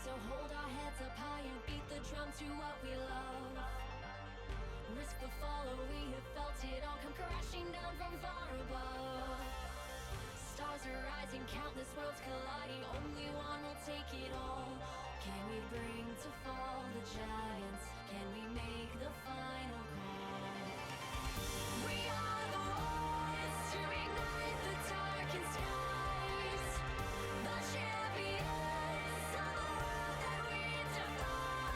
So hold our heads up high and beat the drum to what we love. Risk the fall, or we have felt it all come crashing down from far above. Stars are rising, countless worlds colliding, only one will take it all. Can we bring to fall the giants? Can we make the final call? We are the ones to ignite the darkened skies, the champions of the world that we defy.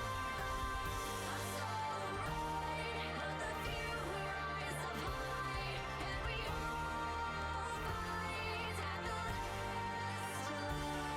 Our soul ride of the few who rise up high, and we all fight at the last light.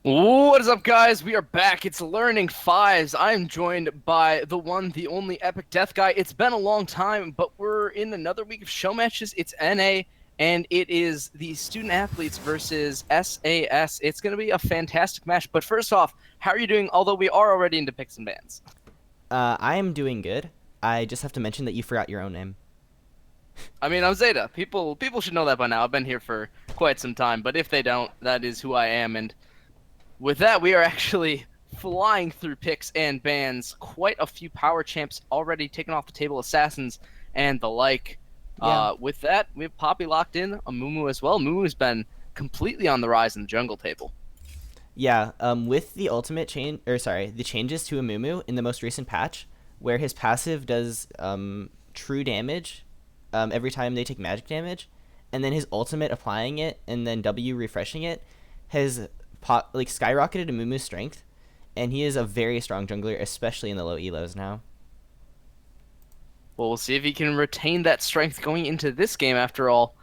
What is up, guys? We are back. It's Learning Fives. I'm joined by the one, the only Epic Death Guy. It's been a long time, but we're in another week of show matches. It's NA, and it is the student athletes versus SAS. It's going to be a fantastic match. But first off, how are you doing? Although we are already into picks and bans. I am doing good. I just have to mention that you forgot your own name. I mean, I'm Zeta. People should know that by now. I've been here for quite some time, but if they don't, that is who I am. And with that, we are actually flying through picks and bans. Quite a few power champs already taken off the table, assassins and the like. Yeah. With that, we have Poppy locked in, a Mumu as well. Mumu's been completely on the rise in the jungle table. Yeah, with the ultimate change, or sorry, the changes to Amumu in the most recent patch, where his passive does true damage every time they take magic damage, and then his ultimate applying it and then W refreshing it has skyrocketed Amumu's strength, and he is a very strong jungler, especially in the low elos now. Well, we'll see if he can retain that strength going into this game. After all,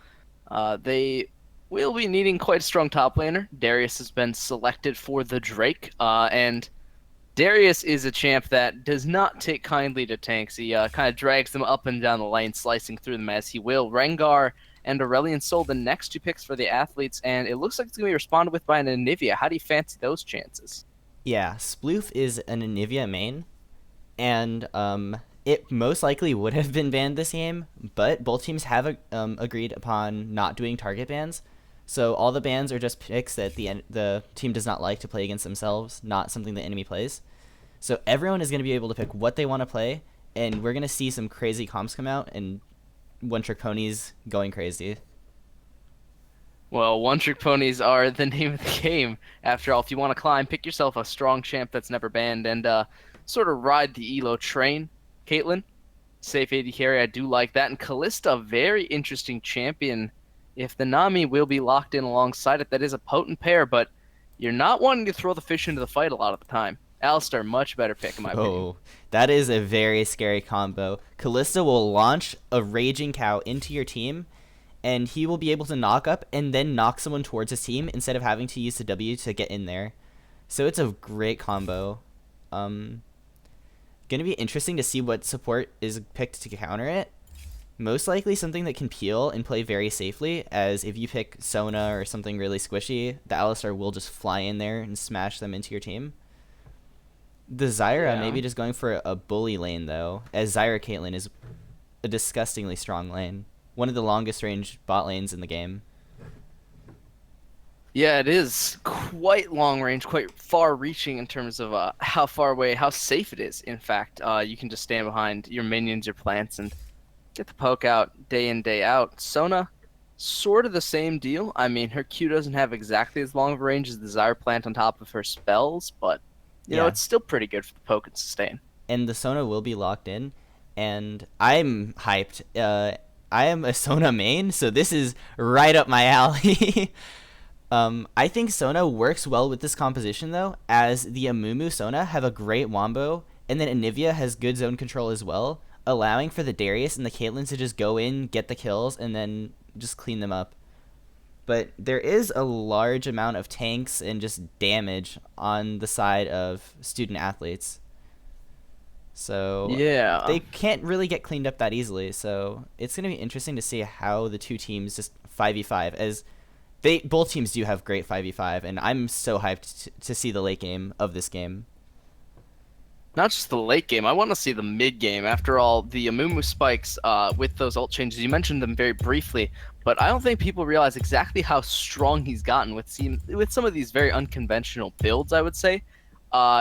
they will be needing quite a strong top laner. Darius has been selected for the Drake, and Darius is a champ that does not take kindly to tanks. He kind of drags them up and down the lane, slicing through them as he will. Rengar and Aurelion Sol, the next two picks for the athletes, and it looks like it's going to be responded with by an Anivia. How do you fancy those chances? Yeah, Sploof is an Anivia main, and it most likely would have been banned this game, but both teams have agreed upon not doing target bans. So all the bans are just picks that the team does not like to play against themselves, not something the enemy plays. So everyone is going to be able to pick what they want to play, and we're going to see some crazy comps come out and one trick ponies going crazy. Well, one-trick ponies are the name of the game. After all, if you want to climb, pick yourself a strong champ that's never banned and sort of ride the elo train. Caitlyn, safe AD carry, I do like that. And Callista, very interesting champion. If the Nami will be locked in alongside it, that is a potent pair, but you're not wanting to throw the fish into the fight a lot of the time. Alistar, much better pick in my opinion. Oh, that is a very scary combo. Callista will launch a Raging Cow into your team, and he will be able to knock up and then knock someone towards his team instead of having to use the W to get in there. So it's a great combo. Um, Gonna be interesting to see what support is picked to counter it. Most likely something that can peel and play very safely, as if you pick Sona or something really squishy, the Alistar will just fly in there and smash them into your team. The Zyra Yeah. maybe just going for a bully lane though, as Zyra Caitlyn is a disgustingly strong lane. One of the longest range bot lanes in the game. Yeah, it is quite long range, quite far reaching in terms of how far away, how safe it is. In fact, you can just stand behind your minions, your plants, and get the poke out day in, day out. Sona, sort of the same deal. I mean, her Q doesn't have exactly as long of a range as the Desire Plant on top of her spells, but, Yeah, it's still pretty good for the poke and sustain. and the Sona will be locked in, and I'm hyped. I am a Sona main, so this is right up my alley. I think Sona works well with this composition though, as the Amumu Sona have a great wombo, and then Anivia has good zone control as well, allowing for the Darius and the Caitlyn to just go in, get the kills, and then just clean them up. But there is a large amount of tanks and just damage on the side of student athletes. So Yeah. they can't really get cleaned up that easily. So it's going to be interesting to see how the two teams just 5v5, as they both teams do have great 5v5, and I'm so hyped to see the late game of this game. Not just the late game. I want to see the mid game. After all, the Amumu spikes with those ult changes, you mentioned them very briefly, but I don't think people realize exactly how strong he's gotten with some of these very unconventional builds, I would say.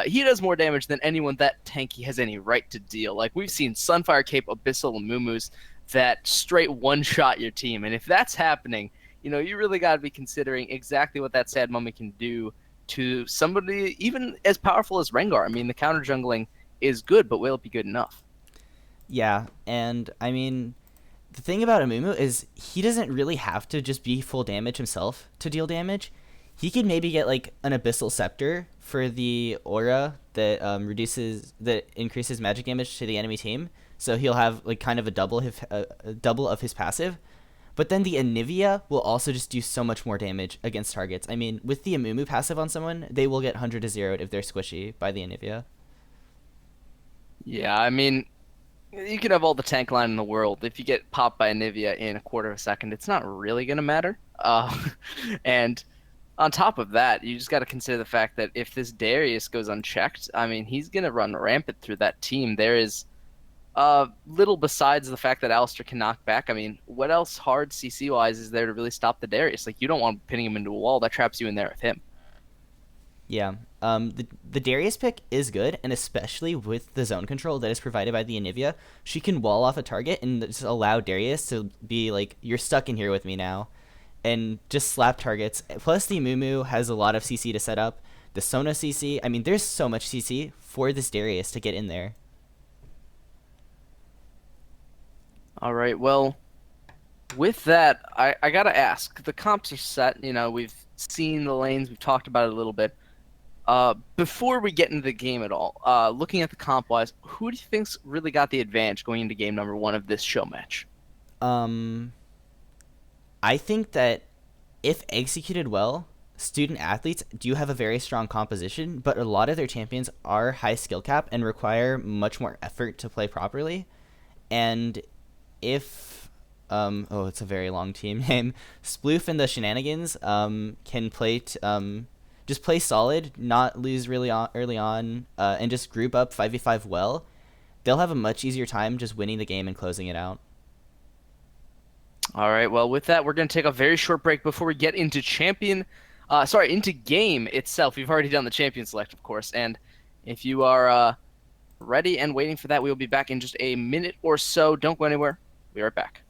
He does more damage than anyone that tanky has any right to deal. Like, we've seen Sunfire Cape Abyssal Amumus that straight one-shot your team, and if that's happening, you really got to be considering exactly what that Sad Mummy can do to somebody even as powerful as Rengar. I mean, the counter jungling is good, but will it be good enough? Yeah, and I mean, the thing about Amumu is he doesn't really have to just be full damage himself to deal damage. He could maybe get like an Abyssal Scepter for the aura that that increases magic damage to the enemy team. So he'll have like kind of a double of his passive. But then the Anivia will also just do so much more damage against targets. I mean, with the Amumu passive on someone, they will get 100 to 0'd if they're squishy by the Anivia. Yeah, I mean, you could have all the tank line in the world. If you get popped by a Nivea in a quarter of a second, it's not really gonna matter. And on top of that, you just got to consider the fact that if this Darius goes unchecked, I mean, he's gonna run rampant through that team. There is little besides the fact that Alistair can knock back. I mean, what else hard CC wise is there to really stop the Darius? Like, you don't want pinning him into a wall that traps you in there with him. Yeah. The Darius pick is good, and especially with the zone control that is provided by the Anivia, she can wall off a target and just allow Darius to be like, you're stuck in here with me now, and just slap targets. Plus, the Mumu has a lot of CC to set up. The Sona CC, I mean, there's so much CC for this Darius to get in there. All right, well, with that, I gotta ask. The comps are set. You know, we've seen the lanes. We've talked about it a little bit. Before we get into the game at all, looking at the comp wise, who do you think's really got the advantage going into game number 1 of this show match? I think that if executed well, student athletes do have a very strong composition, but a lot of their champions are high skill cap and require much more effort to play properly. And if it's a very long team name. Sploof and the Shenanigans can play just play solid, not lose really early on, and just group up 5v5 well. They'll have a much easier time just winning the game and closing it out. All right, well, with that, we're going to take a very short break before we get into into game itself. We've already done the champion select, of course, and if you are ready and waiting for that, we will be back in just a minute or so. Don't go anywhere. We'll be right back.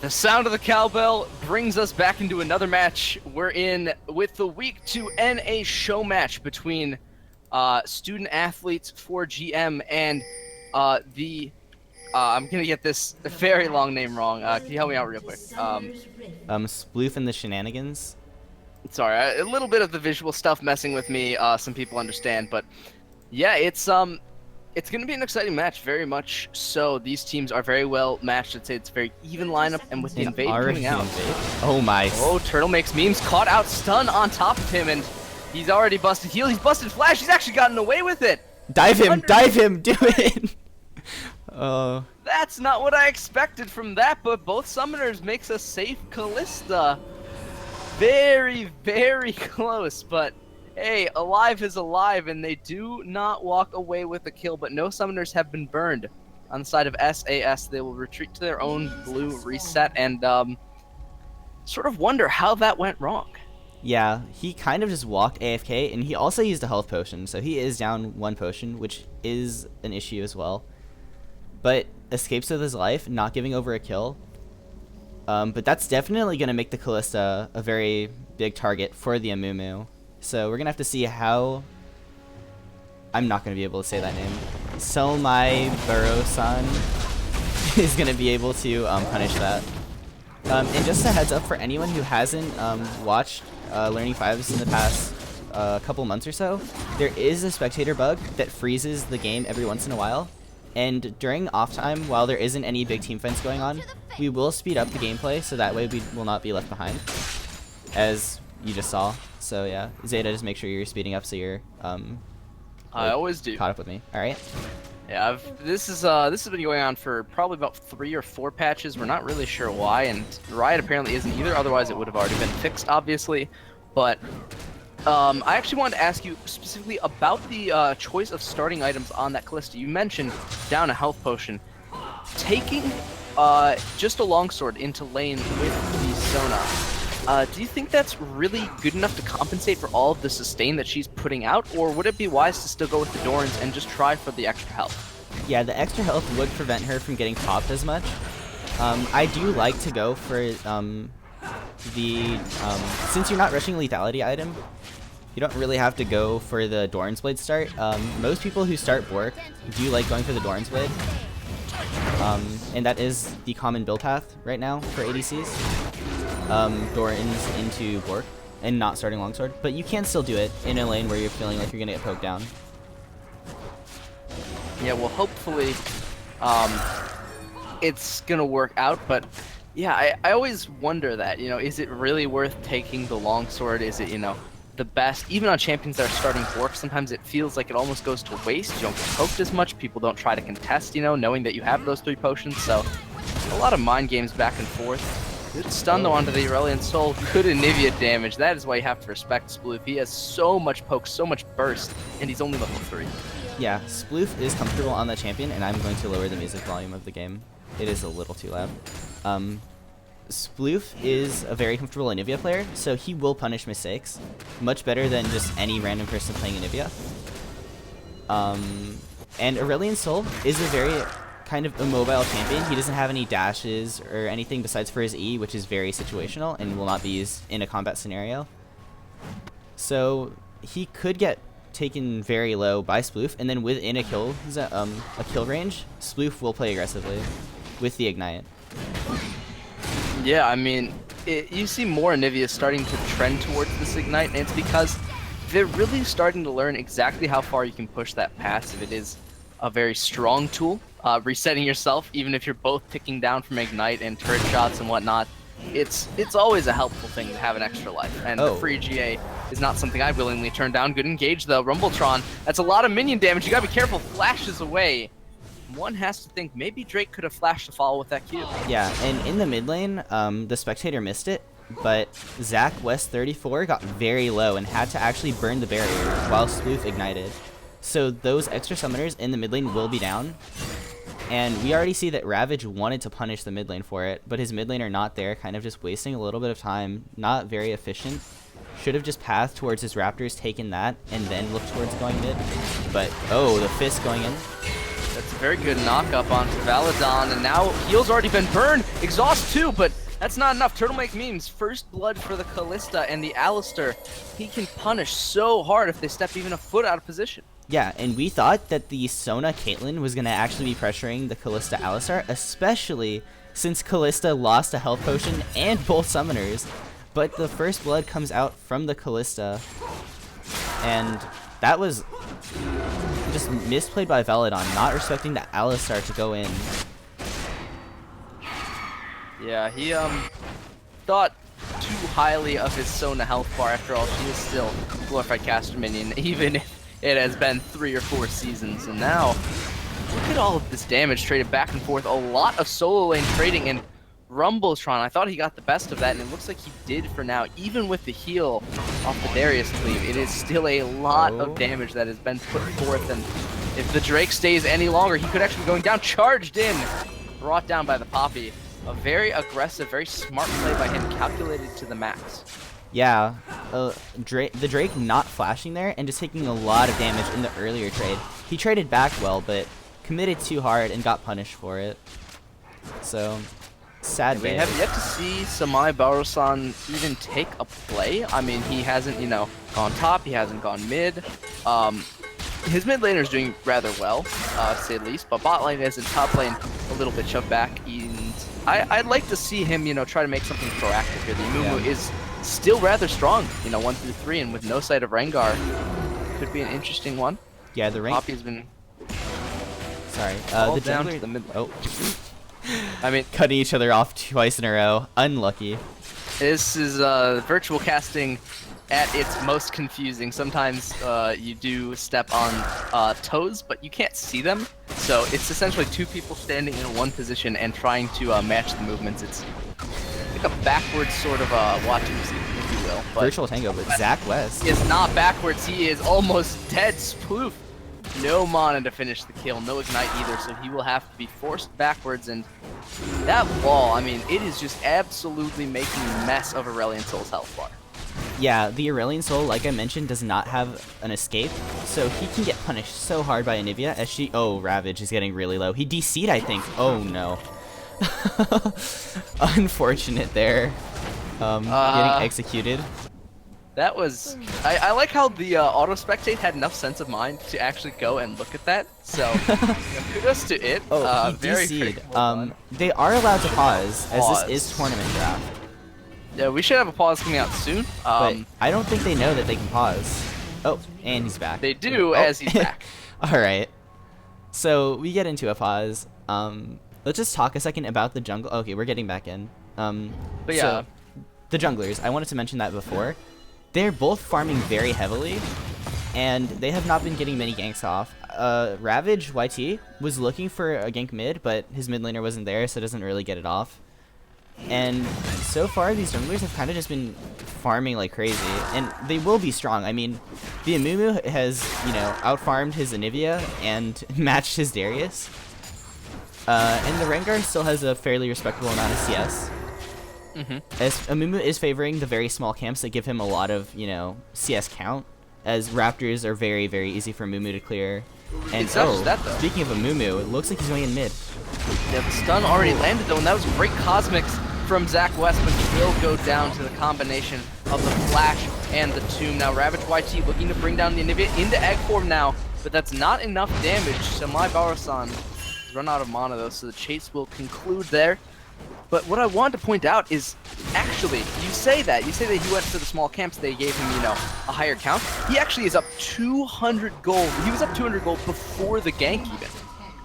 The sound of the cowbell brings us back into another match. We're in with the week to NA show match between student athletes for GM and I'm gonna get this very long name wrong. Can you help me out real quick? Sploof and the Shenanigans. Sorry, a little bit of the visual stuff messing with me. Some people understand, but yeah, it's going to be an exciting match, very much so. These teams are very well matched. I'd say it's a very even lineup, and with the invade coming out. Oh my. Oh, Turtle makes memes, caught out, stun on top of him, and he's already busted heal. He's busted flash. He's actually gotten away with it. Dive him, do it. That's not what I expected from that, but both summoners makes a safe Callista. Very, very close, but hey, alive is alive, and they do not walk away with a kill, but no summoners have been burned. On the side of SAS, they will retreat to their own blue reset and sort of wonder how that went wrong. Yeah, he kind of just walked AFK, and he also used a health potion, so he is down 1 potion, which is an issue as well. But escapes with his life, not giving over a kill. But that's definitely going to make the Kalista a very big target for the Amumu. So we're going to have to see how... I'm not going to be able to say that name. Somai Burrow-san is going to be able to punish that. And just a heads up for anyone who hasn't watched Learning 5s in the past couple months or so, there is a spectator bug that freezes the game every once in a while. And during off time, while there isn't any big team fights going on, we will speed up the gameplay so that way we will not be left behind, as you just saw. So yeah, Zeta, just make sure you're speeding up so you're I always do. caught up with me. All right. Yeah, this has been going on for probably about 3 or 4 patches. We're not really sure why, and Riot apparently isn't either. Otherwise, it would have already been fixed, obviously. But I actually wanted to ask you specifically about the choice of starting items on that Kalista. You mentioned down a health potion, taking just a longsword into lane with the Sona. Do you think that's really good enough to compensate for all of the sustain that she's putting out, or would it be wise to still go with the Dorans and just try for the extra health? Yeah, the extra health would prevent her from getting popped as much. I do like to go for since you're not rushing lethality item, you don't really have to go for the Doran's Blade start. Most people who start Bork do like going for the Doran's Blade. And that is the common build path right now for ADCs. Doran's into Bork and not starting Longsword. But you can still do it in a lane where you're feeling like you're going to get poked down. Yeah, well, hopefully it's going to work out, but yeah, I always wonder that, is it really worth taking the longsword? Is it, the best? Even on champions that are starting Bork, sometimes it feels like it almost goes to waste. You don't get poked as much. People don't try to contest, knowing that you have those 3 potions. So a lot of mind games back and forth. Good stun though onto the Aurelion Soul. Good Anivia damage. That is why you have to respect Sploof. He has so much poke, so much burst, and he's only level 3. Yeah, Sploof is comfortable on that champion, and I'm going to lower the music volume of the game. It is a little too loud. Sploof is a very comfortable Anivia player, so he will punish mistakes much better than just any random person playing Anivia. And Aurelion Soul is a very kind of immobile champion. He doesn't have any dashes or anything besides for his E, which is very situational and will not be used in a combat scenario. So he could get taken very low by Sploof, and then within a kill range, Sploof will play aggressively with the Ignite. Yeah, I mean, you see more Anivia starting to trend towards this Ignite, and it's because they're really starting to learn exactly how far you can push that passive. It is a very strong tool. Resetting yourself, even if you're both ticking down from Ignite and turret shots and whatnot, it's always a helpful thing to have an extra life. And the free GA is not something I willingly turn down. Good engage though. Rumbletron, that's a lot of minion damage. You gotta be careful. Flashes away. One has to think maybe Drake could have flashed the follow with that Q. Yeah, and in the mid lane, the Spectator missed it, but Zach West 34 got very low and had to actually burn the barrier while Sploof ignited. So those extra summoners in the mid lane will be down. And we already see that Ravage wanted to punish the mid lane for it, but his mid laner not there, kind of just wasting a little bit of time, not very efficient. Should have just pathed towards his Raptors, taken that, and then looked towards going mid. But, oh, the fist going in. That's a very good knock-up onto Valadon, and now heal's already been burned. Exhaust too, but that's not enough. Turtle make memes. First blood for the Kalista and the Alistar. He can punish so hard if they step even a foot out of position. Yeah, and we thought that the Sona Caitlyn was going to actually be pressuring the Kalista Alistar, especially since Kalista lost a health potion and both summoners. But the first blood comes out from the Kalista, and that was just misplayed by Valadon, not respecting the Alistar to go in. Yeah, he thought too highly of his Sona health bar. After all, she is still a glorified caster minion, even if it has been 3 or 4 seasons. And now, look at all of this damage traded back and forth. A lot of solo lane trading, and Rumbletron, I thought he got the best of that, and it looks like he did for now. Even with the heal off the Darius cleave, it is still a lot of damage that has been put forth, and if the Drake stays any longer, he could actually be going down. Charged in, brought down by the Poppy. A very aggressive, very smart play by him, calculated to the max. Yeah, the Drake not flashing there and just taking a lot of damage in the earlier trade. He traded back well, but committed too hard and got punished for it. So, sad We day. have yet to see Samai Barusan even take a play. I mean, he hasn't, gone top. He hasn't gone mid. His mid laner is doing rather well, to say the least. But bot lane is in top lane a little bit shoved back. And I'd like to see him, try to make something proactive here. The Amumu is still rather strong, 1 through 3, and with no sight of Rengar, could be an interesting one. Yeah, the rank. Poppy's been Sorry, all the down to jungler. the mid lane. Oh, I mean, cutting each other off twice in a row. Unlucky. this is virtual casting at its most confusing. Sometimes you do step on toes, but you can't see them. So it's essentially two people standing in one position and trying to match the movements. It's like a backwards sort of watching scene, if you will. But Virtual Tango, but Zach West. is not backwards. He is almost dead. Sploof. No mana to finish the kill, no ignite either, so he will have to be forced backwards, and that wall, I mean, it is just absolutely making a mess of Aurelion Sol's health bar. Yeah, the Aurelion Soul, like I mentioned, does not have an escape, so he can get punished so hard by Anivia as she... Oh, Ravage is getting really low. He DC'd, I think. Oh, no. Unfortunate there. Getting executed. That was... I like how the auto-spectate had enough sense of mind to actually go and look at that, so kudos to it. Oh, he very DC'd. well done. They are allowed to pause, as Pause. this is tournament draft. Yeah, we should have a pause coming out soon. But I don't think they know that they can pause. Oh, and he's back. They do, Oh. as he's back. Alright. So, we get into a pause. Let's just talk a second about the jungle. Okay, we're getting back in. But yeah. So, the junglers, I wanted to mention that before. They're both farming very heavily, and they have not been getting many ganks off. Ravage, YT, was looking for a gank mid, but his mid laner wasn't there, so doesn't really get it off. And so far, these junglers have kind of just been farming like crazy, and they will be strong. I mean, the Amumu has, out-farmed his Anivia and matched his Darius. And the Rengar still has a fairly respectable amount of CS. As Amumu is favoring the very small camps that give him a lot of, CS count, as Raptors are very, very easy for Amumu to clear. And It's not just that, though. speaking of Amumu, it looks like he's going in mid. Yeah, the stun already landed though, and that was great cosmics from Zach West, but he will go down to the combination of the flash and the tomb. Now Ravage YT looking to bring down the Anivia into egg form now, but that's not enough damage. Samai Barusan has run out of mana though, so the chase will conclude there. But what I wanted to point out is, actually, you say that he went to the small camps, they gave him, a higher count. He actually is up 200 gold. He was up 200 gold before the gank even.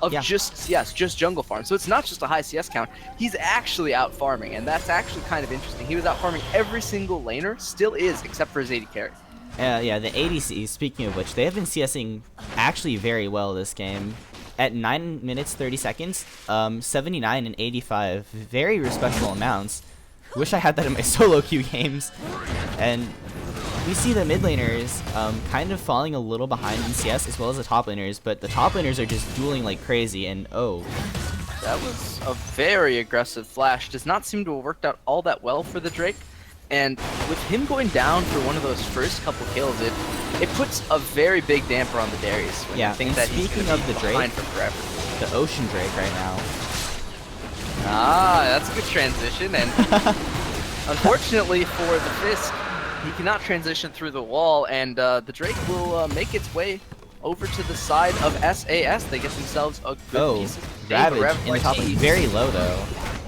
Of just jungle farm. So it's not just a high CS count. He's actually out farming, and that's actually kind of interesting. He was out farming every single laner, still is, except for his AD carry. Yeah, the ADCs, speaking of which, they have been CSing actually very well this game. At 9 minutes 30 seconds, 79 and 85, very respectable amounts. Wish I had that in my solo queue games. And we see the mid laners kind of falling a little behind in CS as well as the top laners, but the top laners are just dueling like crazy, and oh. That was a very aggressive flash. Does not seem to have worked out all that well for the Drake. And with him going down for one of those first couple kills, it puts a very big damper on the Darius. When Yeah, you think and that he's speaking gonna of be the Drake, behind for forever. The Ocean Drake right now. Ah, that's a good transition, and unfortunately for the Fisk, he cannot transition through the wall, and the Drake will make its way over to the side of SAS. They get themselves a good piece of Ravage in the top lane. Very low though.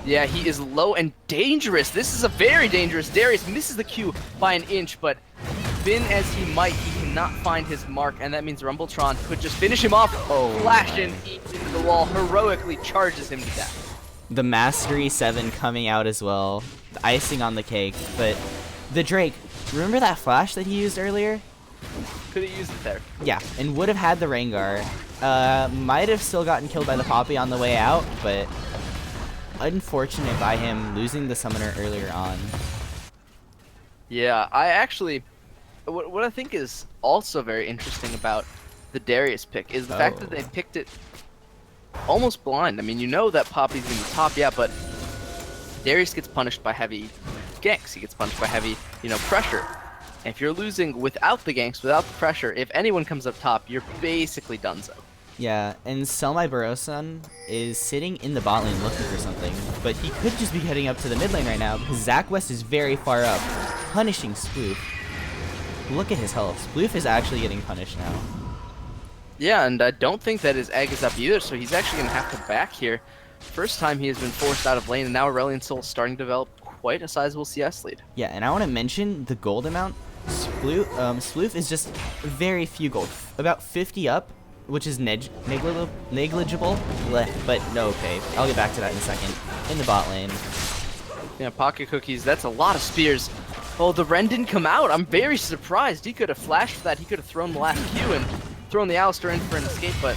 Yeah, he is low and dangerous. This is a very dangerous. Darius misses the Q by an inch, but spin as he might, he cannot find his mark, and that means Rumbletron could just finish him off. Flash in, eats into the wall, heroically charges him to death. The Mastery 7 coming out as well. The icing on the cake. But the Drake, remember that flash that he used earlier? Could have used it there. Yeah, and would have had the Rengar. Might have still gotten killed by the Poppy on the way out, but unfortunate by him losing the summoner earlier on. Yeah, I actually, what I think is also very interesting about the Darius pick is the fact that they picked it almost blind. I mean, you know that Poppy's in the top, yeah, but Darius gets punished by heavy ganks. He gets punished by heavy, pressure. And if you're losing without the ganks, without the pressure, if anyone comes up top, you're basically donezo. Yeah, and Sell My Burrow-san is sitting in the bot lane looking for something, but he could just be heading up to the mid lane right now because Zach West is very far up, punishing Sploof. Look at his health. Sploof is actually getting punished now. Yeah, and I don't think that his egg is up either, so he's actually going to have to back here. First time he has been forced out of lane, and now Aurelion Sol starting to develop quite a sizable CS lead. Yeah, and I want to mention the gold amount. Sploof is just very few gold, about 50 up, which is negligible, but no, okay. I'll get back to that in a second. In the bot lane. Yeah, Pocket Cookies, that's a lot of spears. Oh, the Ren didn't come out. I'm very surprised. He could have flashed for that. He could have thrown the last Q and thrown the Alistar in for an escape, but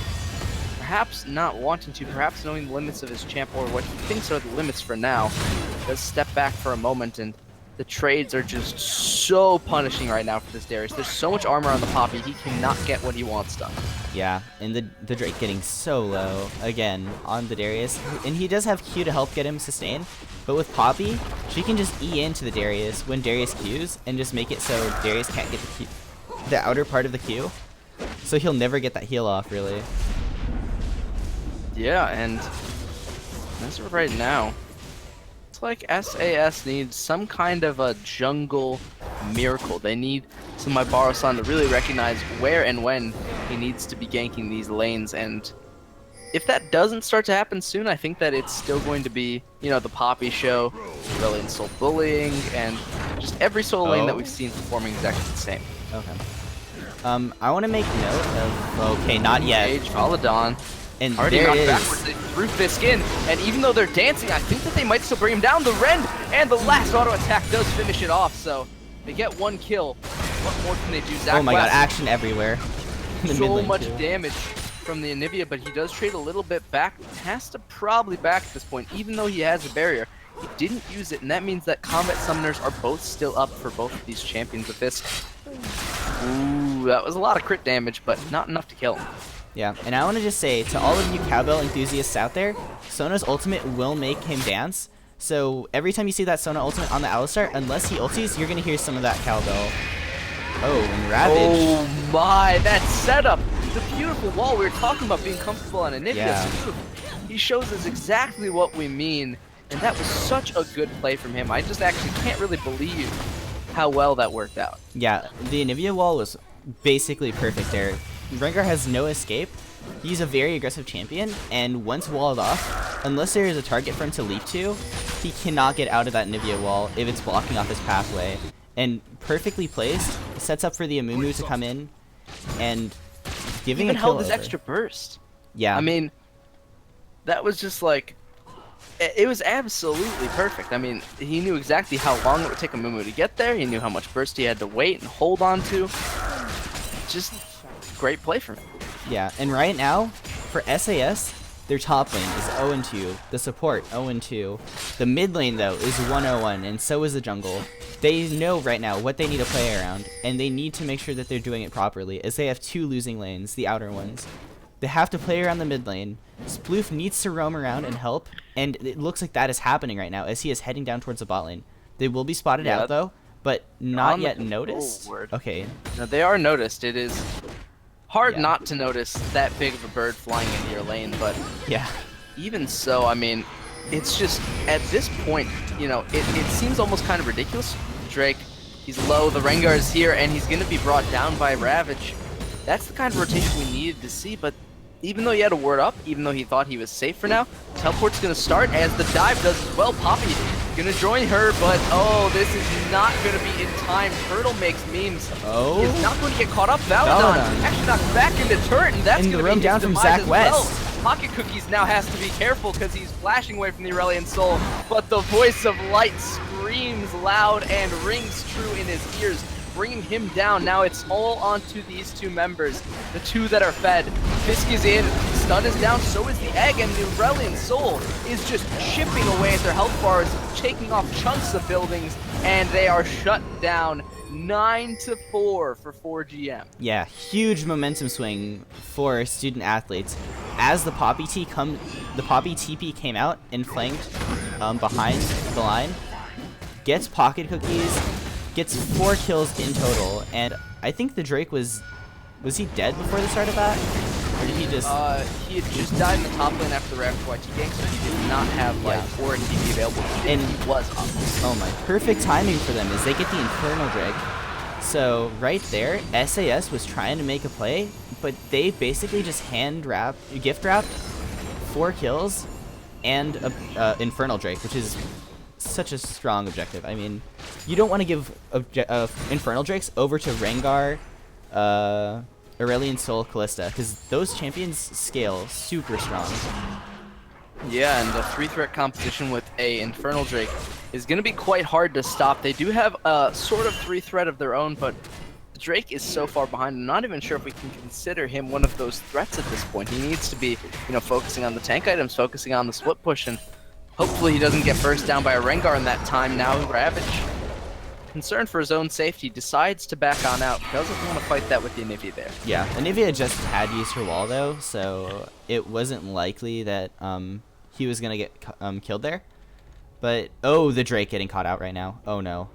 perhaps not wanting to, perhaps knowing the limits of his champ or what he thinks are the limits for now, does step back for a moment, and the trades are just so punishing right now for this Darius. There's so much armor on the Poppy, he cannot get what he wants done. Yeah, and the Drake getting so low again on the Darius, and he does have Q to help get him sustain, but with Poppy, she can just E into the Darius when Darius Qs and just make it so Darius can't get the outer part of the Q, so he'll never get that heal off, really. Yeah, and as of right now, it's like SAS needs some kind of a jungle miracle. They need Sumaibaru-san to really recognize where and when he needs to be ganking these lanes, and if that doesn't start to happen soon, I think that it's still going to be, the Poppy show, Aurelion Sol bullying, and just every solo lane that we've seen performing exactly the same. Okay. I want to make note of... Okay, not yet. Age, Maladon. And already there knocked is... backwards. They threw Fisk in, and even though they're dancing, I think that they might still bring him down. The Ren and the last auto attack does finish it off, so they get one kill. What more can they do? Zach Oh my god, West, action everywhere. so much damage from the Anivia, but he does trade a little bit back. Has to probably back at this point, even though he has a barrier. He didn't use it, and that means that combat summoners are both still up for both of these champions with this. Ooh, that was a lot of crit damage, but not enough to kill him. Yeah, and I want to just say to all of you cowbell enthusiasts out there, Sona's ultimate will make him dance. So every time you see that Sona ultimate on the Alistar, unless he ultis, you're going to hear some of that cowbell. Oh, and Ravage. Oh my, that setup! The beautiful wall we were talking about being comfortable on Anivia. Yeah. He shows us exactly what we mean, and that was such a good play from him. I just actually can't really believe how well that worked out. Yeah, the Anivia wall was basically perfect there. Rengar has no escape. He's a very aggressive champion, and once walled off, unless there is a target for him to leap to, he cannot get out of that Anivia wall if it's blocking off his pathway. And perfectly placed, sets up for the Amumu to come in, and giving Even a kill held his over. extra burst. Yeah. I mean, that was just like, it was absolutely perfect. I mean, he knew exactly how long it would take Amumu to get there. He knew how much burst he had to wait and hold on to. Just great play from him. Yeah, and right now, for SAS, their top lane is 0-2, the support 0-2. The mid lane, though, is 1-0-1, and so is the jungle. They know right now what they need to play around, and they need to make sure that they're doing it properly, as they have two losing lanes, the outer ones. They have to play around the mid lane. Sploof needs to roam around and help, and it looks like that is happening right now, as he is heading down towards the bot lane. They will be spotted out, though, but not yet noticed. Okay. No, they are noticed. It is hard Yeah. not to notice that big of a bird flying into your lane, but Yeah. even so, I mean, it's just, at this point, it seems almost kind of ridiculous. Drake, he's low, the Rengar is here, and he's going to be brought down by Ravage. That's the kind of rotation we needed to see, but even though he had a ward up, even though he thought he was safe for now, teleport's going to start as the dive does as well. Poppy going to join her, but oh, this is not going to be in time. Turtle makes memes. Oh. He's not going to get caught up. Valadon actually knocked back into turret, and that's And going the to roam be down his from demise Zach as well. West. Pocket Cookies now has to be careful because he's flashing away from the Aurelion Sol, but the voice of light screams loud and rings true in his ears. bringing him down. Now it's all onto these two members, the two that are fed. Fisk is in, stun is down, so is the egg, and the Aurelian Soul is just chipping away at their health bars, taking off chunks of buildings, and they are shut down 9-4 for 4GM. Yeah, huge momentum swing for student athletes. As the Poppy TP came out and flanked behind the line, gets pocket cookies, gets 4 kills in total, and I think the Drake was he dead before the start of that? Or did he just... He had just died in the top lane after the Raptor YT gank, so he did not have, or a TP available. He was up. Oh my, perfect timing for them as they get the Infernal Drake. So, right there, SAS was trying to make a play, but they basically just gift wrapped 4 kills and a Infernal Drake, which is such a strong objective. I mean, you don't want to give Infernal Drakes over to Rengar, Aurelian Soul, Callista, because those champions scale super strong. Yeah, and the 3-threat competition with a Infernal Drake is going to be quite hard to stop. They do have a sort of 3-threat of their own, but the Drake is so far behind. I'm not even sure if we can consider him one of those threats at this point. He needs to be, focusing on the tank items, focusing on the split push, and hopefully he doesn't get burst down by a Rengar in that time. Now Ravage, concerned for his own safety, decides to back on out. Doesn't want to fight that with the Anivia there. Yeah, Anivia just had used her wall though, so it wasn't likely that he was gonna get killed there. But the Drake getting caught out right now. Oh no.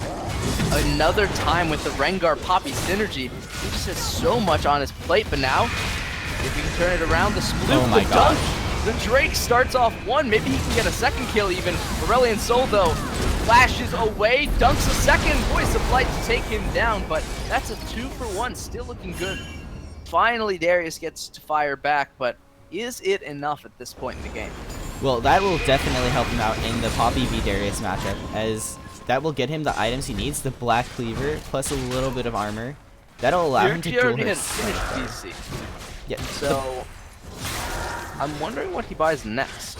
Another time with the Rengar Poppy synergy. He just has so much on his plate, but now, if he can turn it around, the Sploof, the dunk, the Drake starts off 1. Maybe he can get a 2nd kill even. Aurelian Soul though flashes away, dunks a 2nd, Voice of Light to take him down, but that's a 2-for-1, still looking good. Finally, Darius gets to fire back, but is it enough at this point in the game? Well, that will definitely help him out in the Poppy v Darius matchup, as that will get him the items he needs, the Black Cleaver, plus a little bit of armor. That'll allow him to duel her. PC. Yeah. So, I'm wondering what he buys next.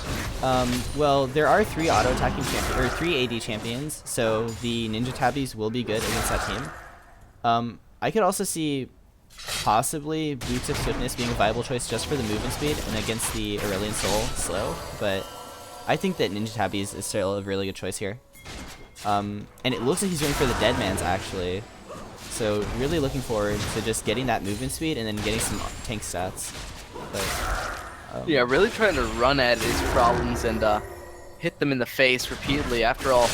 Well, there are 3 auto-attacking champions, or 3 AD champions, so the Ninja Tabbies will be good against that team. I could also see possibly Boots of Swiftness being a viable choice just for the movement speed and against the Aurelian Soul slow, but I think that Ninja Tabbies is still a really good choice here. And it looks like he's going for the Deadmans actually, so really looking forward to just getting that movement speed and then getting some tank stats. But, yeah, really trying to run at his problems and hit them in the face repeatedly. After all,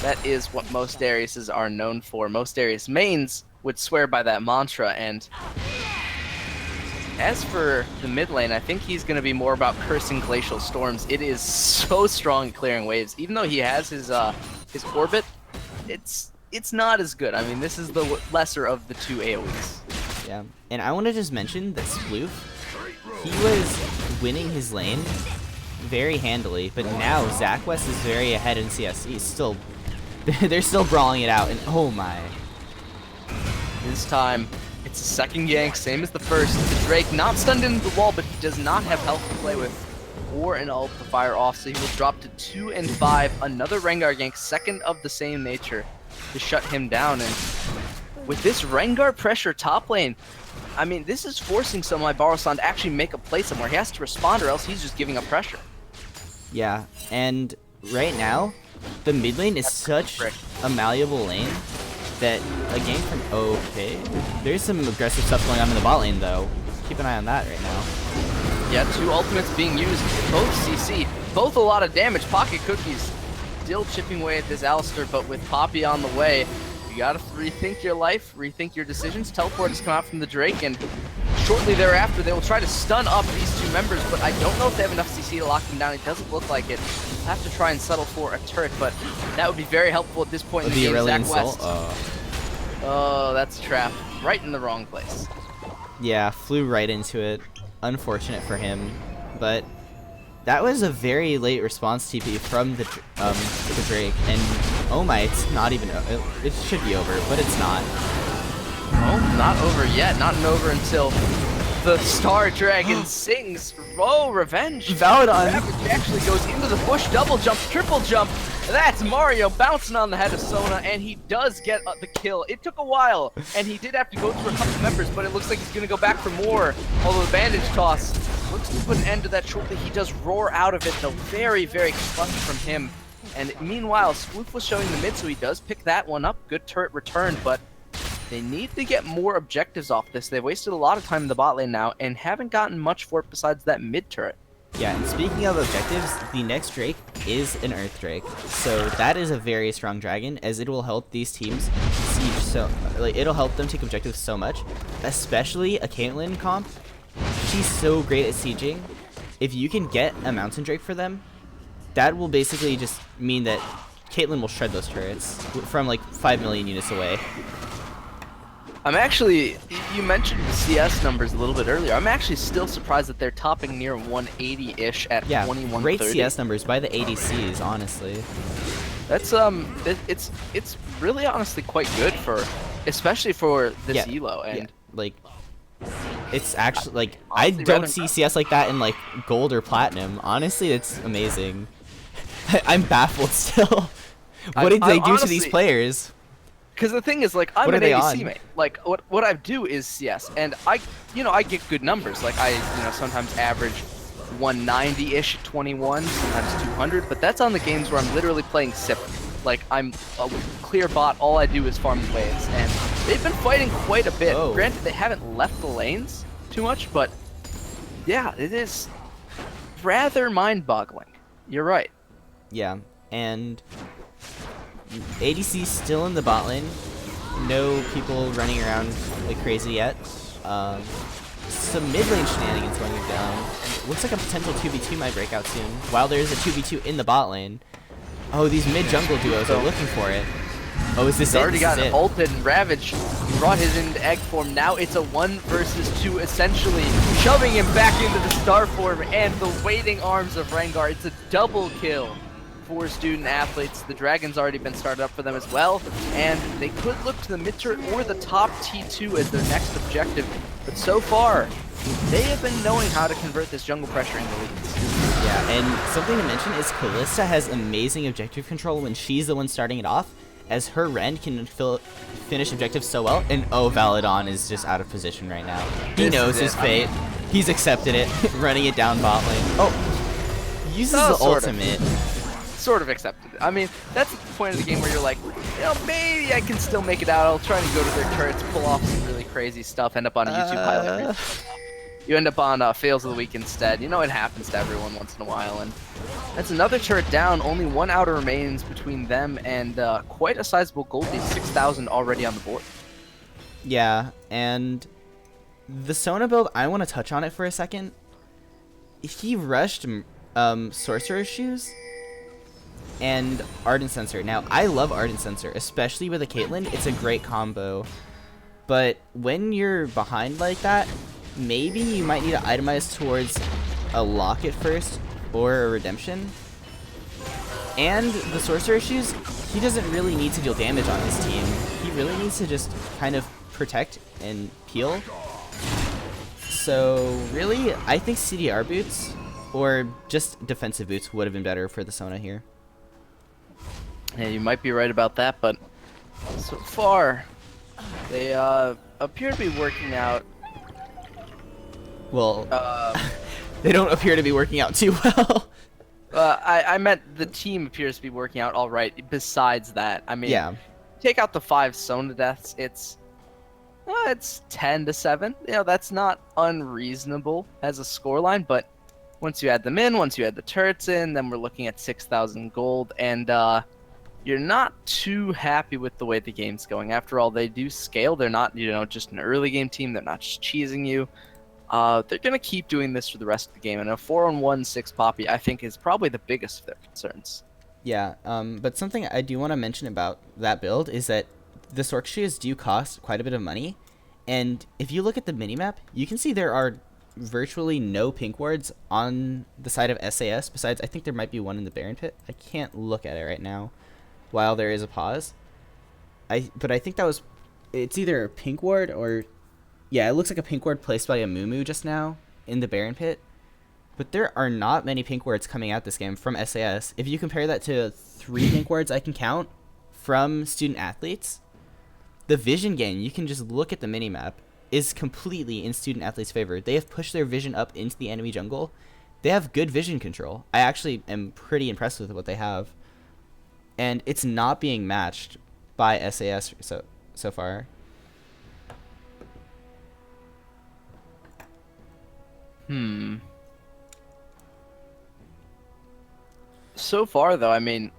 that is what most Dariuses are known for. Most Darius mains would swear by that mantra, and as for the mid lane, I think he's going to be more about cursing Glacial Storms. It is so strong at clearing waves. Even though he has his orbit, it's not as good. I mean, this is the lesser of the 2 AoEs. Yeah, and I want to just mention that Sploof, he was winning his lane very handily, but now ZachWest is very ahead in CS. He's still, they're still brawling it out, and oh my. This time, it's a 2nd gank, same as the first. The Drake not stunned into the wall, but he does not have health to play with or an ult to fire off, so he will drop to 2 and 5. Another Rengar gank, 2nd of the same nature, to shut him down. And with this Rengar pressure top lane, I mean, this is forcing Somai Barosan to actually make a play somewhere. He has to respond or else he's just giving up pressure. Yeah, and right now, the mid lane is such a malleable lane that a game from... Okay, there's some aggressive stuff going on in the bot lane though. Keep an eye on that right now. Yeah, 2 ultimates being used, both CC, both a lot of damage. Pocket Cookies still chipping away at this Alistar, but with Poppy on the way, you gotta rethink your life, rethink your decisions. Teleport has come out from the Drake, and shortly thereafter they will try to stun up these 2 members, but I don't know if they have enough CC to lock them down. It doesn't look like it. We'll have to try and settle for a turret, but that would be very helpful at this point in the game. ZachWest. Oh, that's a trap. Right in the wrong place. Yeah, flew right into it. Unfortunate for him, but that was a very late response TP from the Drake, and oh my, it's not even, it should be over, but it's not. Oh, not over yet, not over until the Star Dragon sings, oh, revenge. Validon Ravage actually goes into the bush, double jump, triple jump, That's Mario bouncing on the head of Sona, and he does get the kill. It took a while, and he did have to go through a couple members, but it looks like he's going to go back for more. Although the bandage toss looks to put an end to that shortly. He does roar out of it, though. Very, very clutch from him. And meanwhile, Sploof was showing the mid, so he does pick that one up. Good turret return, but they need to get more objectives off this. They've wasted a lot of time in the bot lane now, and haven't gotten much for it besides that mid turret. Yeah, and speaking of objectives, the next Drake is an Earth Drake. So that is a very strong dragon, as it will help these teams siege it'll help them take objectives so much. Especially a Caitlyn comp. She's so great at sieging. If you can get a Mountain Drake for them, that will basically just mean that Caitlyn will shred those turrets from like 5 million units away. I'm actually, you mentioned the CS numbers a little bit earlier. I'm actually still surprised that they're topping near 180-ish at 2130. Great CS numbers by the ADCs, honestly. That's it's really honestly quite good for, especially for this elo. And like, it's actually like I don't see CS like that in like gold or platinum. Honestly, it's amazing. I'm baffled still. What did they do to these players? Because the thing is, like, I'm an ADC mate. Like, what I do is CS, and I get good numbers. Like, I sometimes average 190-ish at 21, sometimes 200, but that's on the games where I'm literally playing SIP. Like, I'm a clear bot, all I do is farm the waves, and they've been fighting quite a bit. Oh. Granted, they haven't left the lanes too much, but yeah, it is rather mind-boggling. You're right. Yeah, and ADC still in the bot lane. No people running around like crazy yet. Some mid lane shenanigans going down. And it looks like a potential 2v2 might break out soon. While there is a 2v2 in the bot lane. Oh, these mid jungle duos are looking for it. Oh, is this He's already gotten ulted and Ravage. He brought his into egg form. Now it's a 1 versus 2, essentially shoving him back into the star form and the waiting arms of Rengar. It's a double kill for student athletes. The dragon's already been started up for them as well, and they could look to the mid turret or the top T2 as their next objective. But so far, they have been knowing how to convert this jungle pressure into leads. Yeah, and something to mention is Kalista has amazing objective control when she's the one starting it off, as her Ren can finish objectives so well. And oh, Valadon is just out of position right now. He knows his fate. He's accepted it, running it down bot lane. Oh, uses the ultimate. Sort of accepted it. I mean, that's the point of the game where you're like, maybe I can still make it out. I'll try to go to their turrets, pull off some really crazy stuff, end up on a YouTube highlight reel. You end up on Fails of the Week instead. It happens to everyone once in a while, and that's another turret down. Only one outer remains between them, and quite a sizable gold lead, 6,000 already on the board. Yeah, and the Sona build, I want to touch on it for a second. He rushed Sorcerer's Shoes and Ardent Sensor. Now, I love Ardent Sensor, especially with a Caitlyn. It's a great combo. But when you're behind like that, maybe you might need to itemize towards a Locket first or a Redemption. And the Sorcerer Shoes, he doesn't really need to deal damage on his team. He really needs to just kind of protect and peel. So really, I think CDR boots or just defensive boots would have been better for the Sona here. Yeah, you might be right about that, but so far, they appear to be working out. Well, they don't appear to be working out too well. I meant the team appears to be working out all right. Besides that, I mean, take out the 5 Sona deaths, it's 10-7. That's not unreasonable as a scoreline, but once you add them in, once you add the turrets in, then we're looking at 6,000 gold, and you're not too happy with the way the game's going. After all, they do scale. They're not, just an early game team. They're not just cheesing you. They're going to keep doing this for the rest of the game. And a 4-on-1 6 Poppy, I think, is probably the biggest of their concerns. Yeah, but something I do want to mention about that build is that the Sorc Shoes do cost quite a bit of money. And if you look at the minimap, you can see there are virtually no pink wards on the side of SAS. Besides, I think there might be one in the Baron Pit. I can't look at it right now while there is a pause. But I think it's either a pink ward or, yeah, it looks like a pink ward placed by a Mumu just now in the Baron Pit. But there are not many pink wards coming out this game from SAS. If you compare that to 3 pink wards I can count from student athletes, the vision gain, you can just look at the minimap, is completely in student athletes' favor. They have pushed their vision up into the enemy jungle. They have good vision control. I actually am pretty impressed with what they have. And it's not being matched by SAS so far. So far, though, I mean,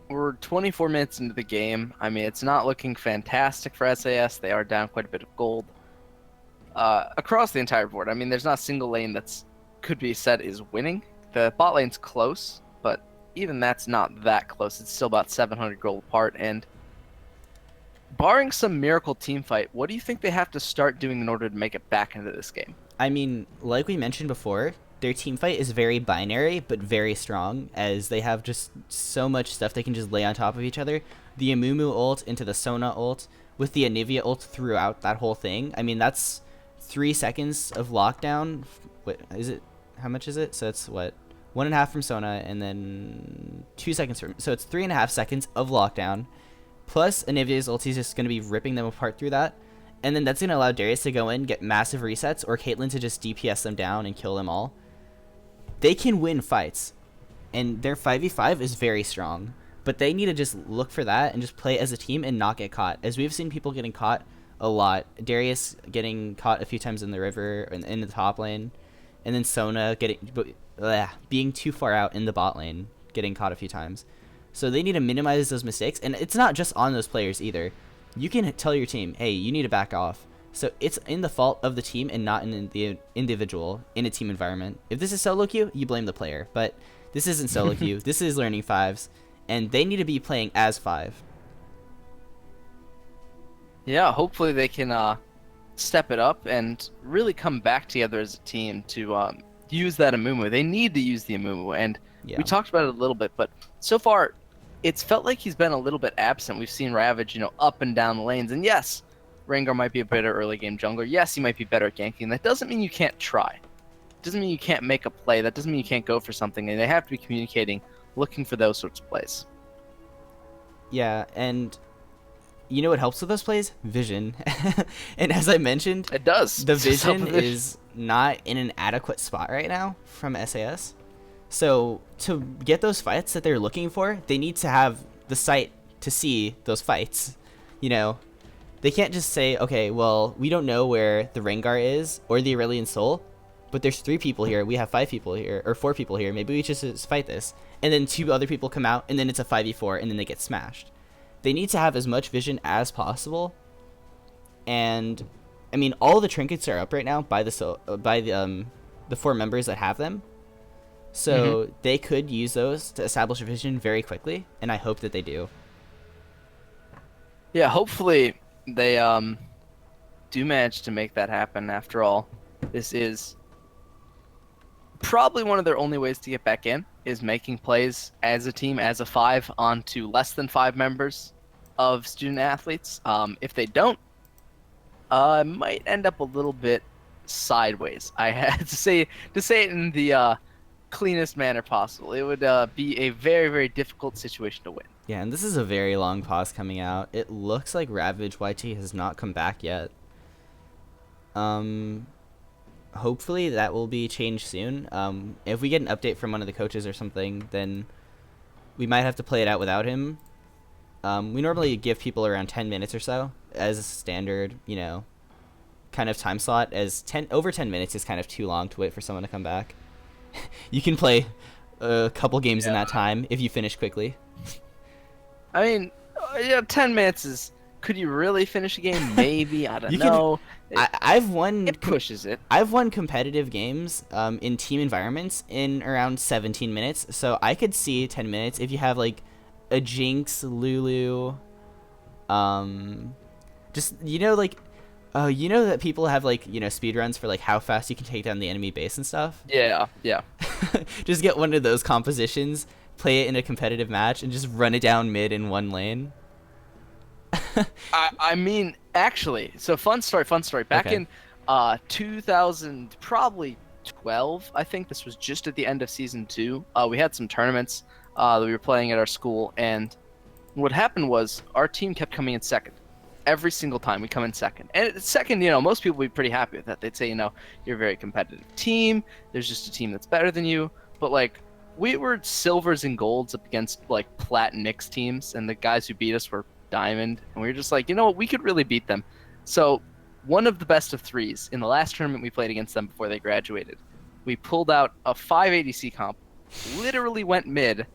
we're 24 minutes into the game. I mean, it's not looking fantastic for SAS. They are down quite a bit of gold across the entire board. I mean, there's not a single lane that's could be said is winning. The bot lane's close, but even that's not that close. It's still about 700 gold apart. And barring some miracle team fight, what do you think they have to start doing in order to make it back into this game? I mean, like we mentioned before, their team fight is very binary, but very strong, as they have just so much stuff they can just lay on top of each other. The Amumu ult into the Sona ult, with the Anivia ult throughout that whole thing. I mean, that's 3 seconds of lockdown. What is it? How much is it? So it's what? 1.5 from Sona, and then 2 seconds from... So it's 3.5 seconds of lockdown, plus Anivia's ulti is just going to be ripping them apart through that. And then that's going to allow Darius to go in, get massive resets, or Caitlyn to just DPS them down and kill them all. They can win fights, and their 5v5 is very strong. But they need to just look for that and just play as a team and not get caught. As we've seen people getting caught a lot. Darius getting caught a few times in the river, in the top lane. And then Sona being too far out in the bot lane, getting caught a few times. So they need to minimize those mistakes. And it's not just on those players either. You can tell your team, hey, you need to back off. So it's in the fault of the team and not in the individual in a team environment. If this is solo queue, you blame the player. But this isn't solo queue. This is learning fives. And they need to be playing as 5. Yeah, hopefully they can step it up and really come back together as a team to use that Amumu. They need to use the Amumu, and we talked about it a little bit, but so far it's felt like he's been a little bit absent. We've seen Ravage, up and down the lanes, and yes, Rengar might be a better early game jungler. Yes, he might be better at ganking. That doesn't mean you can't try. It doesn't mean you can't make a play. That doesn't mean you can't go for something, and they have to be communicating, looking for those sorts of plays. Yeah, and you know what helps with those plays? Vision. And as I mentioned, it does. The vision is not in an adequate spot right now from SAS. So to get those fights that they're looking for, they need to have the sight to see those fights. They can't just say, okay, well, we don't know where the Rengar is or the Aurelion Soul, but there's 3 people here, we have 5 people here, or 4 people here, maybe we just fight this. And then 2 other people come out, and then it's a 5v4, and then they get smashed. They need to have as much vision as possible. And I mean, all the trinkets are up right now by the 4 members that have them. So they could use those to establish a vision very quickly, and I hope that they do. Yeah, hopefully they do manage to make that happen. After all, this is probably one of their only ways to get back in, is making plays as a team, as a 5, onto less than 5 members of student athletes. If they don't, it might end up a little bit sideways. I had to say it in the cleanest manner possible. It would be a very, very difficult situation to win. Yeah, and this is a very long pause coming out. It looks like Ravage YT has not come back yet. Hopefully that will be changed soon. If we get an update from one of the coaches or something, then we might have to play it out without him. We normally give people around 10 minutes or so as a standard, kind of time slot, as over 10 minutes is kind of too long to wait for someone to come back. You can play a couple games in that time if you finish quickly. I mean, 10 minutes is... Could you really finish a game? Maybe. I don't know. I've won... It pushes it. I've won competitive games in team environments in around 17 minutes. So I could see 10 minutes if you have, like, a Jinx, Lulu... just, that people have, like, speedruns for, like, how fast you can take down the enemy base and stuff? Yeah. Just get one of those compositions, play it in a competitive match, and just run it down mid in one lane. I mean, actually, so fun story. Back in 2000, probably 12, I think. This was just at the end of season 2. We had some tournaments that we were playing at our school, and what happened was our team kept coming in second. Every single time we come in second. And second, most people would be pretty happy with that. They'd say, you're a very competitive team. There's just a team that's better than you. But, like, we were silvers and golds up against, like, plat and mixed teams, and the guys who beat us were diamond. And we were just like, we could really beat them. So one of the best of 3s, in the last tournament we played against them before they graduated, we pulled out a 5 ADC comp, literally went mid,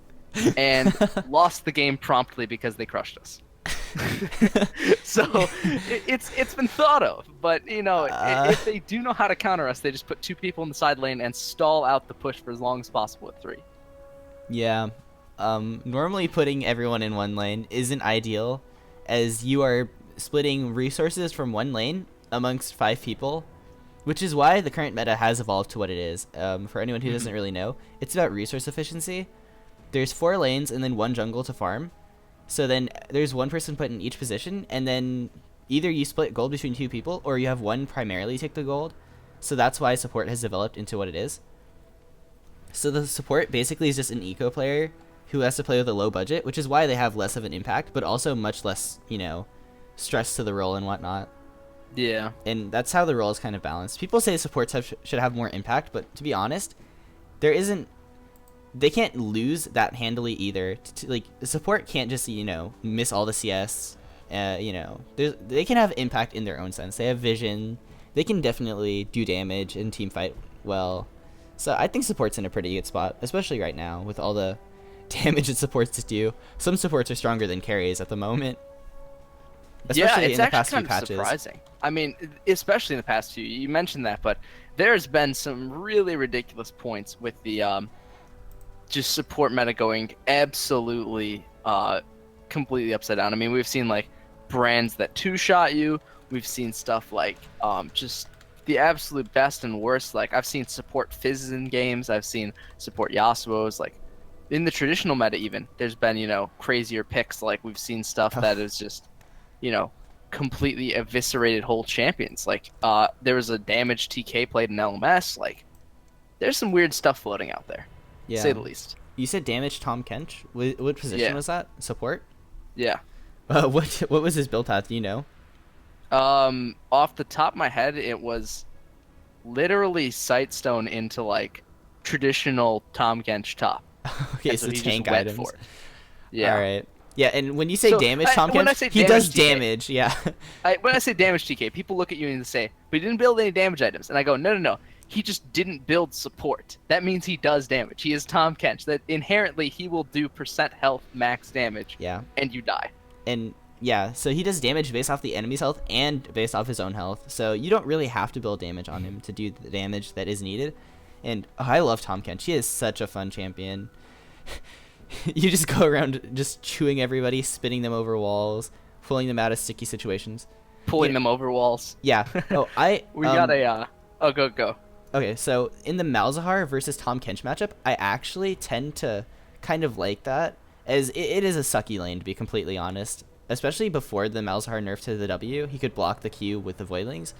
and lost the game promptly because they crushed us. So it's been thought of, but if they do know how to counter us, they just put 2 people in the side lane and stall out the push for as long as possible with 3. Yeah. Normally putting everyone in one lane isn't ideal, as you are splitting resources from one lane amongst 5 people, which is why the current meta has evolved to what it is. For anyone who doesn't really know, it's about resource efficiency. There's 4 lanes and then 1 jungle to farm. So then there's 1 person put in each position, and then either you split gold between 2 people, or you have 1 primarily take the gold. So that's why support has developed into what it is. So the support basically is just an eco player who has to play with a low budget, which is why they have less of an impact, but also much less, stress to the role and whatnot. Yeah. And that's how the role is kind of balanced. People say supports should have more impact, but to be honest, they can't lose that handily either. Like, the support can't just, miss all the CS. They can have impact in their own sense. They have vision. They can definitely do damage and team fight well. So I think support's in a pretty good spot, especially right now with all the damage that supports do. Some supports are stronger than carries at the moment. Especially it's in the actually past few kind of patches. surprising. I mean, especially in the past few. You mentioned that, but there's been some really ridiculous points with the just support meta going absolutely completely upside down. I mean, we've seen like brands that 2-shot you. We've seen stuff like just the absolute best and worst. Like, I've seen support fizzes in games. I've seen support Yasuo's. Like, in the traditional meta even, there's been, crazier picks. Like, we've seen stuff that is just, completely eviscerated whole champions. Like, there was a damaged TK played in LMS. Like, there's some weird stuff floating out there. Yeah. To say the least. You said damage Tom Kench? What position was that? Support? Yeah. What was his build path? Do you know? Off the top of my head, it was literally Sightstone into like traditional Tom Kench top. Okay, And so he tank just went items. for it. Yeah. All right. Yeah, and when you say So, damage Tom when I Kench, say he damage does TK, damage. Yeah. When I say damage TK, people look at you and say, "But he didn't build any damage items." And I go, "No. He just didn't build support. That means he does damage. He is Tom Kench. That inherently he will do % health max damage. Yeah. And you die." And yeah, so he does damage based off the enemy's health and based off his own health. So you don't really have to build damage on him to do the damage that is needed. And I love Tom Kench. He is such a fun champion. You just go around just chewing everybody, spinning them over walls, pulling them out of sticky situations. Pulling them over walls. Yeah. Oh, We got a oh, go. Okay, so in the Malzahar versus Tom Kench matchup, I actually tend to kind of like that, as it is a sucky lane, to be completely honest. Especially before the Malzahar nerf to the W, he could block the Q with the Voidlings.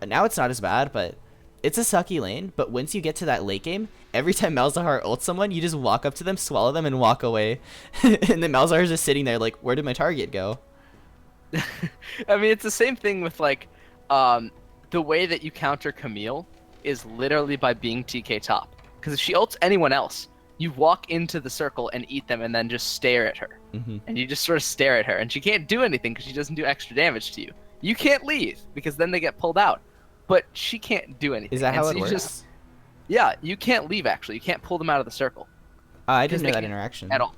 Now it's not as bad, but it's a sucky lane. But once you get to that late game, every time Malzahar ults someone, you just walk up to them, swallow them, and walk away. And then Malzahar's just sitting there like, where did my target go? I mean, it's the same thing with like the way that you counter Camille is literally by being TK top. Because if she ults anyone else, you walk into the circle and eat them and then just stare at her. Mm-hmm. And you just sort of stare at her, and she can't do anything because she doesn't do extra damage to you. You can't leave because then they get pulled out. But she can't do anything. Is that how and it so works? Yeah, you can't leave actually. You can't pull them out of the circle. I didn't know they that can't interaction. at all.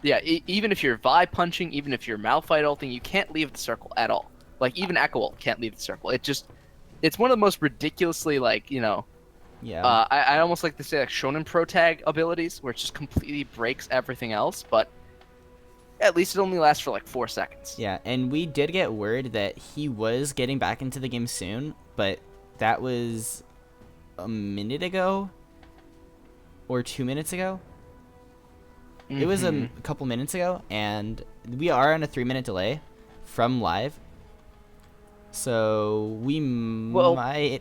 Yeah, even if you're vibe punching, even if you're Malphite ulting, you can't leave the circle at all. Like, even Echo ult can't leave the circle. It's one of the most ridiculously, like, Yeah. I almost like to say, like, Shonen Pro Tag abilities, where it just completely breaks everything else, but at least it only lasts for, like, 4 seconds. Yeah, and we did get word that he was getting back into the game soon, but that was a minute ago or 2 minutes ago. It was a couple minutes ago, and we are on a 3-minute delay from live. So we might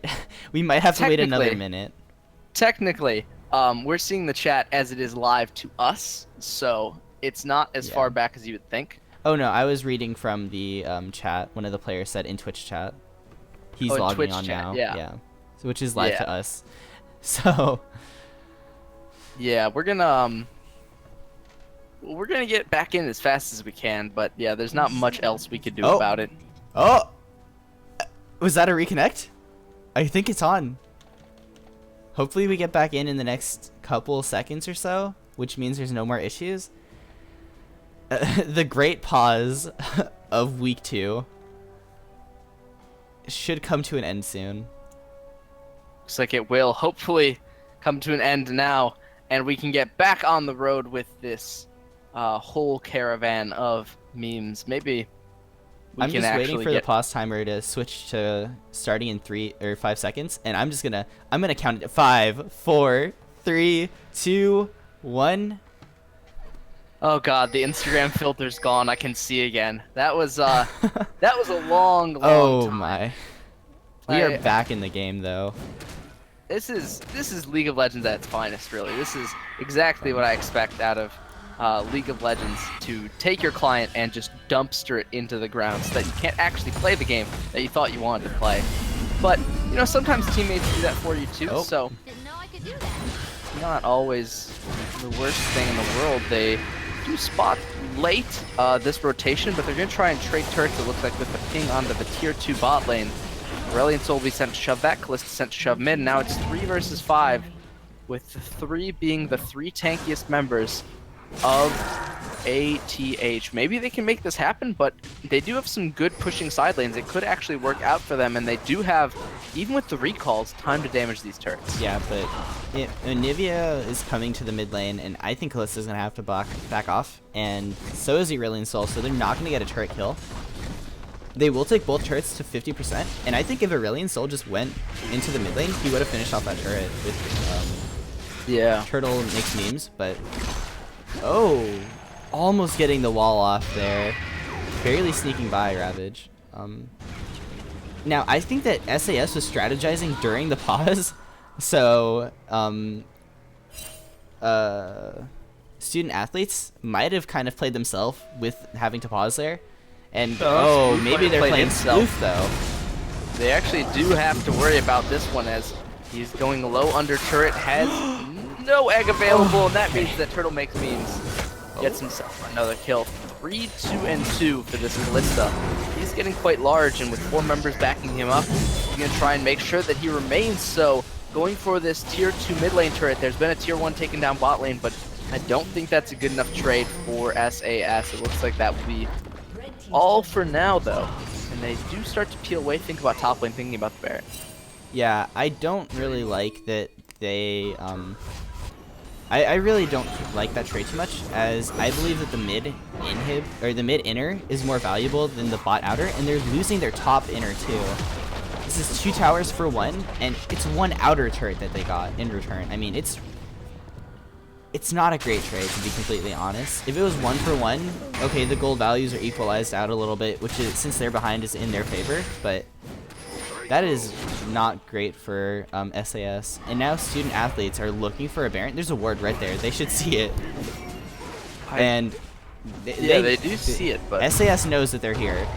have to wait another minute. technically, we're seeing the chat as it is live to us, so it's not as far back as you would think. Oh no, I was reading from the chat. One of the players said in Twitch chat. He's in logging Twitch on chat, now. yeah. So, which is live to us. So. Yeah, we're gonna get back in as fast as we can, but yeah, there's not much else we could do about it. Oh, was that a reconnect? I think it's on. Hopefully we get back in the next couple seconds or so, which means there's no more issues. The great pause of week 2 should come to an end soon. Looks like it will hopefully come to an end now, and we can get back on the road with this whole caravan of memes. Maybe I'm just waiting for the pause timer to switch to starting in 3 or 5 seconds, and I'm gonna count it. 5, 4, 3, 2, 1. Oh god, the Instagram filter's gone. I can see again. That was a long time. Oh my. We are back in the game though. This is League of Legends at its finest, really. This is exactly what I expect out of League of Legends, to take your client and just dumpster it into the ground so that you can't actually play the game that you thought you wanted to play. But, you know, sometimes teammates do that for you too, so Didn't know I could do that. it's not always the worst thing in the world. They do spot late this rotation, but they're going to try and trade turrets, it looks like, with the ping onto the tier 2 bot lane. Aurelion Sol will be sent to shove that, Kalista sent to shove mid. Now it's 3 versus 5, with the 3 being the 3 tankiest members of ATH. Maybe they can make this happen, but they do have some good pushing side lanes. It could actually work out for them, and they do have, even with the recalls, time to damage these turrets. Yeah, but Nivea is coming to the mid lane, and I think Kalista's going to have to back off, and so is Aurelion Sol, so they're not going to get a turret kill. They will take both turrets to 50%, and I think if Aurelion Sol just went into the mid lane, he would have finished off that turret with Turtle makes memes, but oh, almost getting the wall off there. Barely sneaking by Ravage. Now, I think that SAS was strategizing during the pause, so student athletes might have kind of played themselves with having to pause there. And maybe they're playing Sploof though. They actually do have to worry about this one, as he's going low under turret, has no egg available, and that means that Turtle makes memes. Gets himself another kill. 3, 2, and 2 for this Kalista. He's getting quite large, and with 4 members backing him up, he's going to try and make sure that he remains so. Going for this tier 2 mid lane turret. There's been a tier 1 taken down bot lane, but I don't think that's a good enough trade for SAS. It looks like that will be all for now, though. And they do start to peel away, think about top lane, thinking about the Baron. Yeah, I don't really like that they, I really don't like that trade too much, as I believe that the mid inner is more valuable than the bot outer, and they're losing their top inner too. This is 2 towers for 1, and it's 1 outer turret that they got in return. I mean, it's not a great trade, to be completely honest. If it was 1 for 1, okay, the gold values are equalized out a little bit, which is, since they're behind, is in their favor, but that is not great for SAS. And now student athletes are looking for a Baron. There's a ward right there. They should see it. And they do see it, but SAS knows that they're here.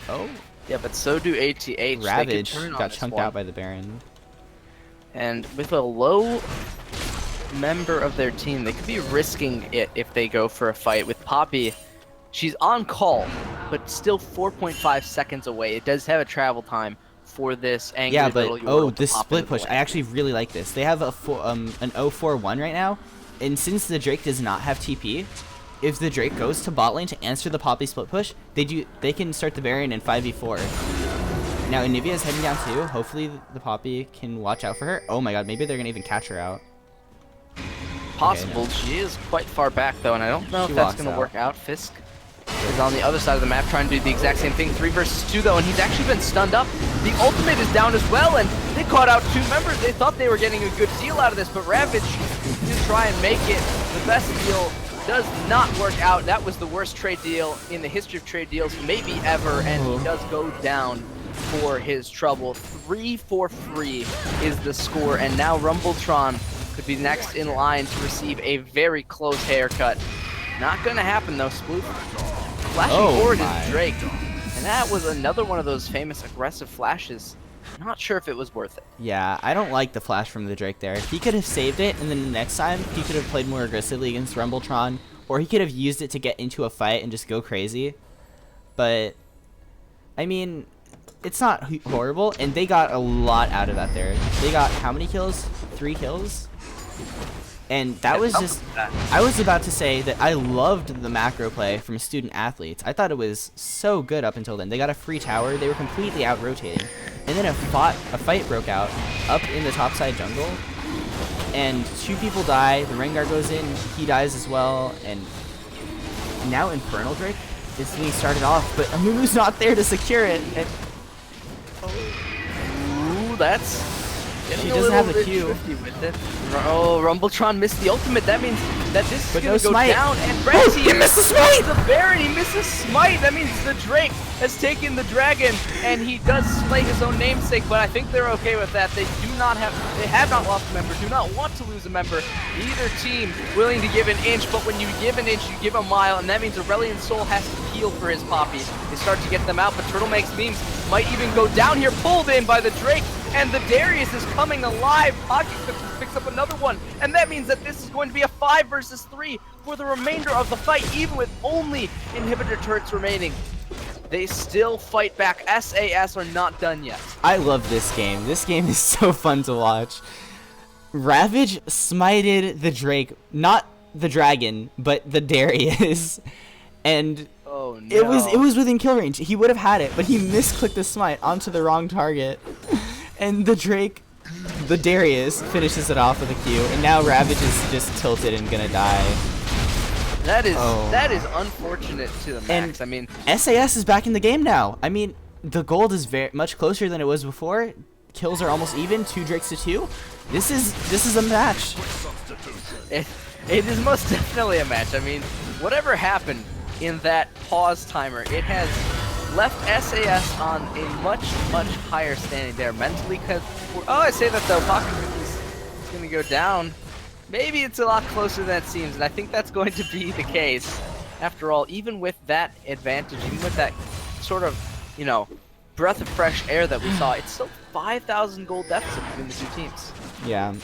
Oh. Yeah, but so do ATH. Ravage got chunked out by the Baron. And with a low member of their team, they could be risking it if they go for a fight. With Poppy, she's on call, but still 4.5 seconds away. It does have a travel time for this angry little Yordle this split push. I actually really like this. They have an 0-4-1 right now, and since the Drake does not have TP, if the Drake goes to bot lane to answer the Poppy split push, they can start the Baron in 5v4. Now Anivia is heading down too. Hopefully the Poppy can watch out for her. Oh my god, maybe they're gonna even catch her out. Possible. Okay, no. She is quite far back though, and I don't know if that's gonna work out. Fisk is on the other side of the map trying to do the exact same thing. 3 versus 2 though, and he's actually been stunned up. The ultimate is down as well, and they caught out 2 members. They thought they were getting a good deal out of this, but Ravage did try and make it. The best deal does not work out. That was the worst trade deal in the history of trade deals, maybe ever, and he does go down. for his trouble. 3 for free is the score, and now Rumbletron could be next in line to receive a very close haircut. Not gonna happen though, Sploof. Flashing forward is Drake, and that was another one of those famous aggressive flashes. Not sure if it was worth it. Yeah, I don't like the flash from the Drake there. He could have saved it, and then the next time he could have played more aggressively against Rumbletron, or he could have used it to get into a fight and just go crazy. But, I mean, it's not horrible, and they got a lot out of that there. They got how many kills? 3 kills? And that was just... I was about to say that I loved the macro play from student athletes. I thought it was so good up until then. They got a free tower. They were completely out-rotating. And then a fight broke out up in the topside jungle. And 2 people die. The Rengar goes in. He dies as well. And now Infernal Drake is being started off. But Amumu's not there to secure it. And ooh, that's... She doesn't have the Q. With it. Oh, Rumbletron missed the ultimate. That means that this is going to go smite. down. And Brexy he missed the smite! The Baron, he misses smite. That means the Drake has taken the dragon, and he does slay his own namesake. But I think they're okay with that. They have not lost a member. Do not want to lose a member. Either team willing to give an inch, but when you give an inch, you give a mile, and that means Aurelion Sol has to heal for his poppy. They start to get them out, but Turtle makes memes. Might even go down here, pulled in by the Drake. And the Darius is coming alive. Pocket Cookies picks up another one. And that means that this is going to be a 5 versus 3 for the remainder of the fight, even with only inhibitor turrets remaining. They still fight back. SAS are not done yet. I love this game. This game is so fun to watch. Ravage smited the Drake, not the dragon, but the Darius. And oh, no. it was within kill range. He would have had it, but he misclicked the smite onto the wrong target. And the Drake, the Darius, finishes it off with a Q, and now Ravage is just tilted and gonna die. That is unfortunate to the max. And I mean, SAS is back in the game now. I mean, the gold is very much closer than it was before. Kills are almost even, 2 Drakes to 2. This is a match. it is most definitely a match. I mean, whatever happened in that pause timer, it has left SAS on a much higher standing there mentally. Because I say that though, Pocket Cookies is going to go down. Maybe it's a lot closer than it seems, and I think that's going to be the case. After all, even with that advantage, even with that sort of, breath of fresh air that we saw, it's still 5,000 gold deficit between the 2 teams. Yeah.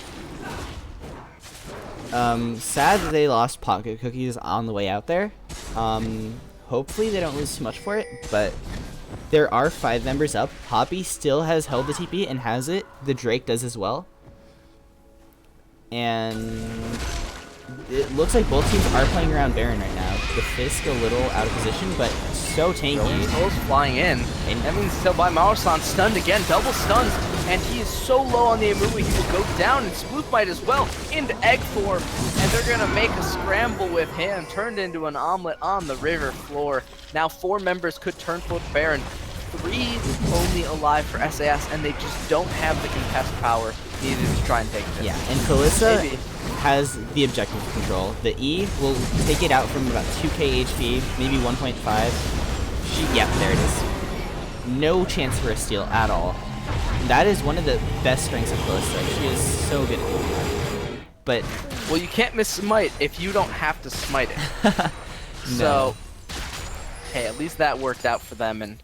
Sad that they lost Pocket Cookies on the way out there. Hopefully they don't lose too much for it, but there are 5 members up. Poppy still has held the TP and has it. The Drake does as well. And it looks like both teams are playing around Baron right now. The Fisk a little out of position, but so tanky. Soul's flying in, and that means still by Marusan stunned again, double stuns, and he is so low on the Amumu, he will go down, and Sploof might as well into egg form, and they're gonna make a scramble with him, turned into an omelet on the river floor. Now 4 members could turn for the Baron. 3 only alive for SAS, and they just don't have the contest power needed to try and take this. Yeah, and Kalissa has the objective control. The E will take it out from about 2k HP, maybe 1.5. Yeah, there it is. No chance for a steal at all. That is one of the best strengths of Kalissa. She is so good at doing that. But well, you can't miss smite if you don't have to smite it. No. So, hey, at least that worked out for them, and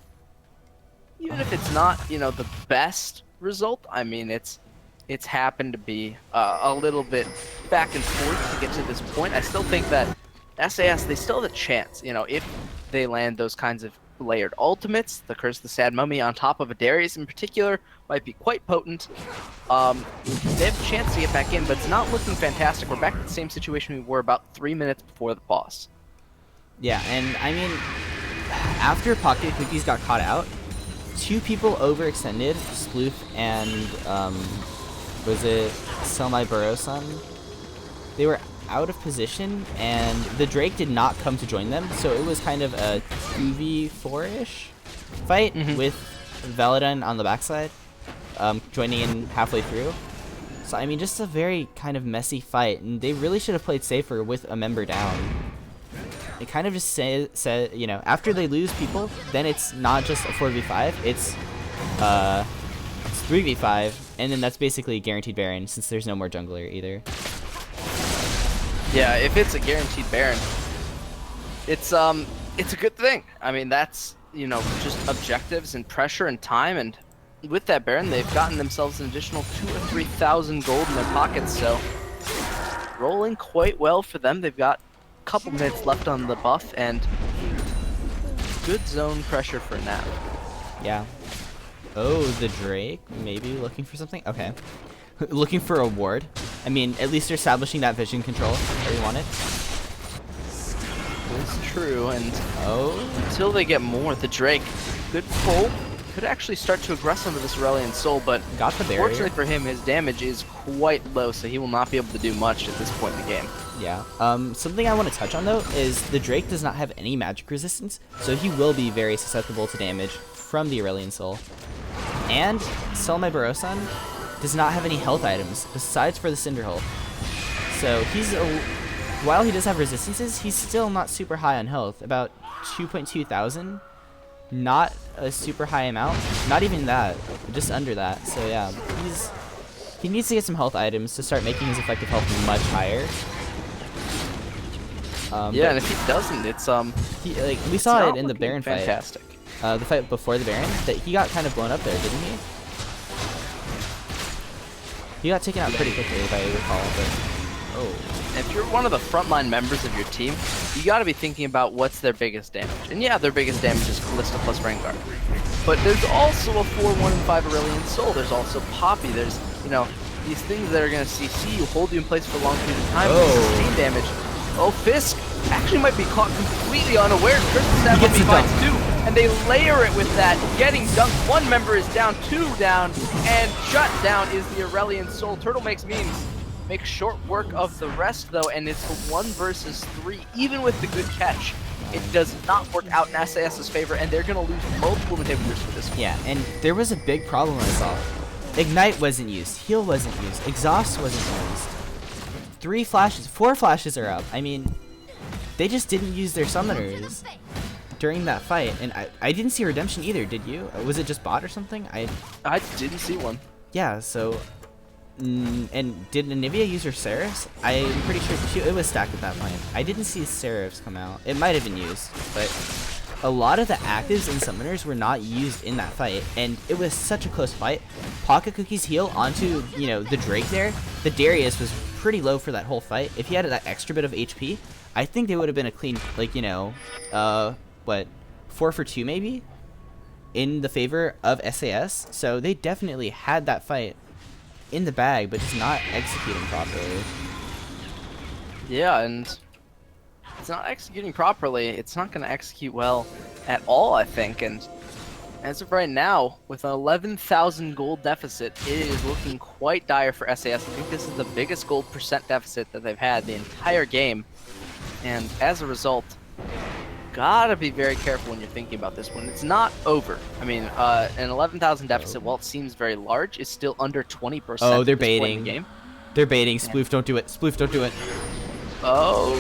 even if it's not, the best result, I mean, it's happened to be a little bit back and forth to get to this point. I still think that SAS, they still have a chance, if they land those kinds of layered ultimates. The Curse of the Sad Mummy on top of a Darius in particular might be quite potent. They have a chance to get back in, but it's not looking fantastic. We're back in the same situation we were about 3 minutes before the pause. Yeah, and I mean, after Pocket Cookies got caught out, 2 people overextended, Sploof and, was it Selmai Burrow-san? They were out of position, and the Drake did not come to join them, so it was kind of a 2v4-ish fight with Valadon on the backside, joining in halfway through. So, I mean, just a very kind of messy fight, and they really should have played safer with a member down. It kind of just said, after they lose people, then it's not just a 4v5, it's It's 3v5, and then that's basically a guaranteed Baron since there's no more jungler either. Yeah, if it's a guaranteed Baron, it's a good thing. I mean, that's, you know, just objectives and pressure and time, and with that Baron, they've gotten themselves an additional 2,000 or 3,000 gold in their pockets, so rolling quite well for them. They've got a couple minutes left on the buff, and good zone pressure for now. Yeah. Oh, the Drake, maybe looking for something? Okay. Looking for a ward. I mean, at least they're establishing that vision control that we wanted. It's true, and Oh. until they get more, the Drake, good pull, could actually start to aggress onto this Aurelion Soul, but Got the barrier. fortunately for him, his damage is quite low, so he will not be able to do much at this point in the game. Yeah. Something I want to touch on though is the Drake does not have any magic resistance, so he will be very susceptible to damage from the Aurelion Soul. And Selma Barosan does not have any health items besides for the Cinderhole. So while he does have resistances, he's still not super high on health, about 2.2 thousand. Not a super high amount, not even that, just under that. So yeah, he needs to get some health items to start making his effective health much higher. Yeah, and if he doesn't, it's we it's saw not it in the looking Baron fantastic. fight. The fight before the Baron, that he got kind of blown up there, didn't he? He got taken out pretty quickly, if I recall. But If you're one of the frontline members of your team, you got to be thinking about what's their biggest damage. And yeah, their biggest damage is Callista plus Rengar. But there's also a 4-1 and 5 Aurelion Soul. There's also Poppy. There's, you know, these things that are going to CC you, hold you in place for a long period of time, sustain damage. Oh, Fisk actually might be caught completely unaware. Crystal Stab will be fine too. And they layer it with that, getting dunked. One member is down, two down, and shut down is the Aurelion Soul. Turtle makes memes. Makes short work of the rest though, and it's a 1 versus 3. Even with the good catch, it does not work out in SAS's favor, and they're going to lose multiple inhibitors for this one. yeah, and there was a big problem I saw. Ignite wasn't used, heal wasn't used, exhaust wasn't used. 4 flashes are up. I mean, they just didn't use their summoners during that fight, and I didn't see redemption either. Did you? Was it just bot or something? I didn't see one. Yeah, so. And did Anivia use her Seraphs? I'm pretty sure it was stacked at that point. I didn't see Seraphs come out. It might have been used, but a lot of the actives and summoners were not used in that fight, and it was such a close fight. Pocket Cookie's heal onto, you know, the Drake there. The Darius was pretty low for that whole fight. If he had that extra bit of HP, I think they would have been a clean, like, you know, 4 for 2 maybe in the favor of SAS. So they definitely had that fight in the bag, but just not executing properly. Yeah, and it's not executing properly. It's not going to execute well at all, I think. And as of right now, with an 11,000 gold deficit, it is looking quite dire for SAS. I think this is the biggest gold percent deficit that they've had the entire game. And as a result, gotta be very careful when you're thinking about this one. It's not over. I mean, an 11,000 deficit, while it seems very large, is still under 20%. Oh, they're at this point in baiting. the game. They're baiting. Sploof, don't do it. Sploof, don't do it. Oh,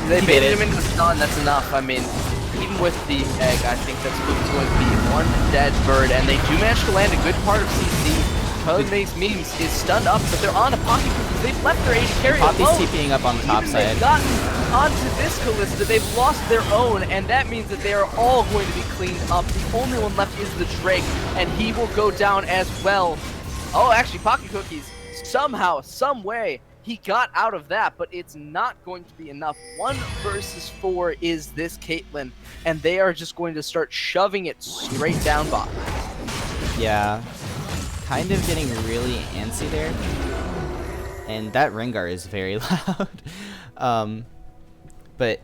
they He baited did it. him into the stun. That's enough. I mean, even with the egg, I think that Sploof is going to be one dead bird, and they do manage to land a good part of CC. Turtle makes memes is stunned up, but they're on a Poppy because they've left their AD carry Poppy's alone. TPing up on the top Even side. they've gotten onto this Callista, they've lost their own, and that means that they are all going to be cleaned up. The only one left is the Drake, and he will go down as well. Oh, actually, Pocket Cookies, somehow, some way, he got out of that, but it's not going to be enough. 1 versus 4 is this Caitlyn, and they are just going to start shoving it straight down bot. Yeah. Kind of getting really antsy there. And that Rengar is very loud. But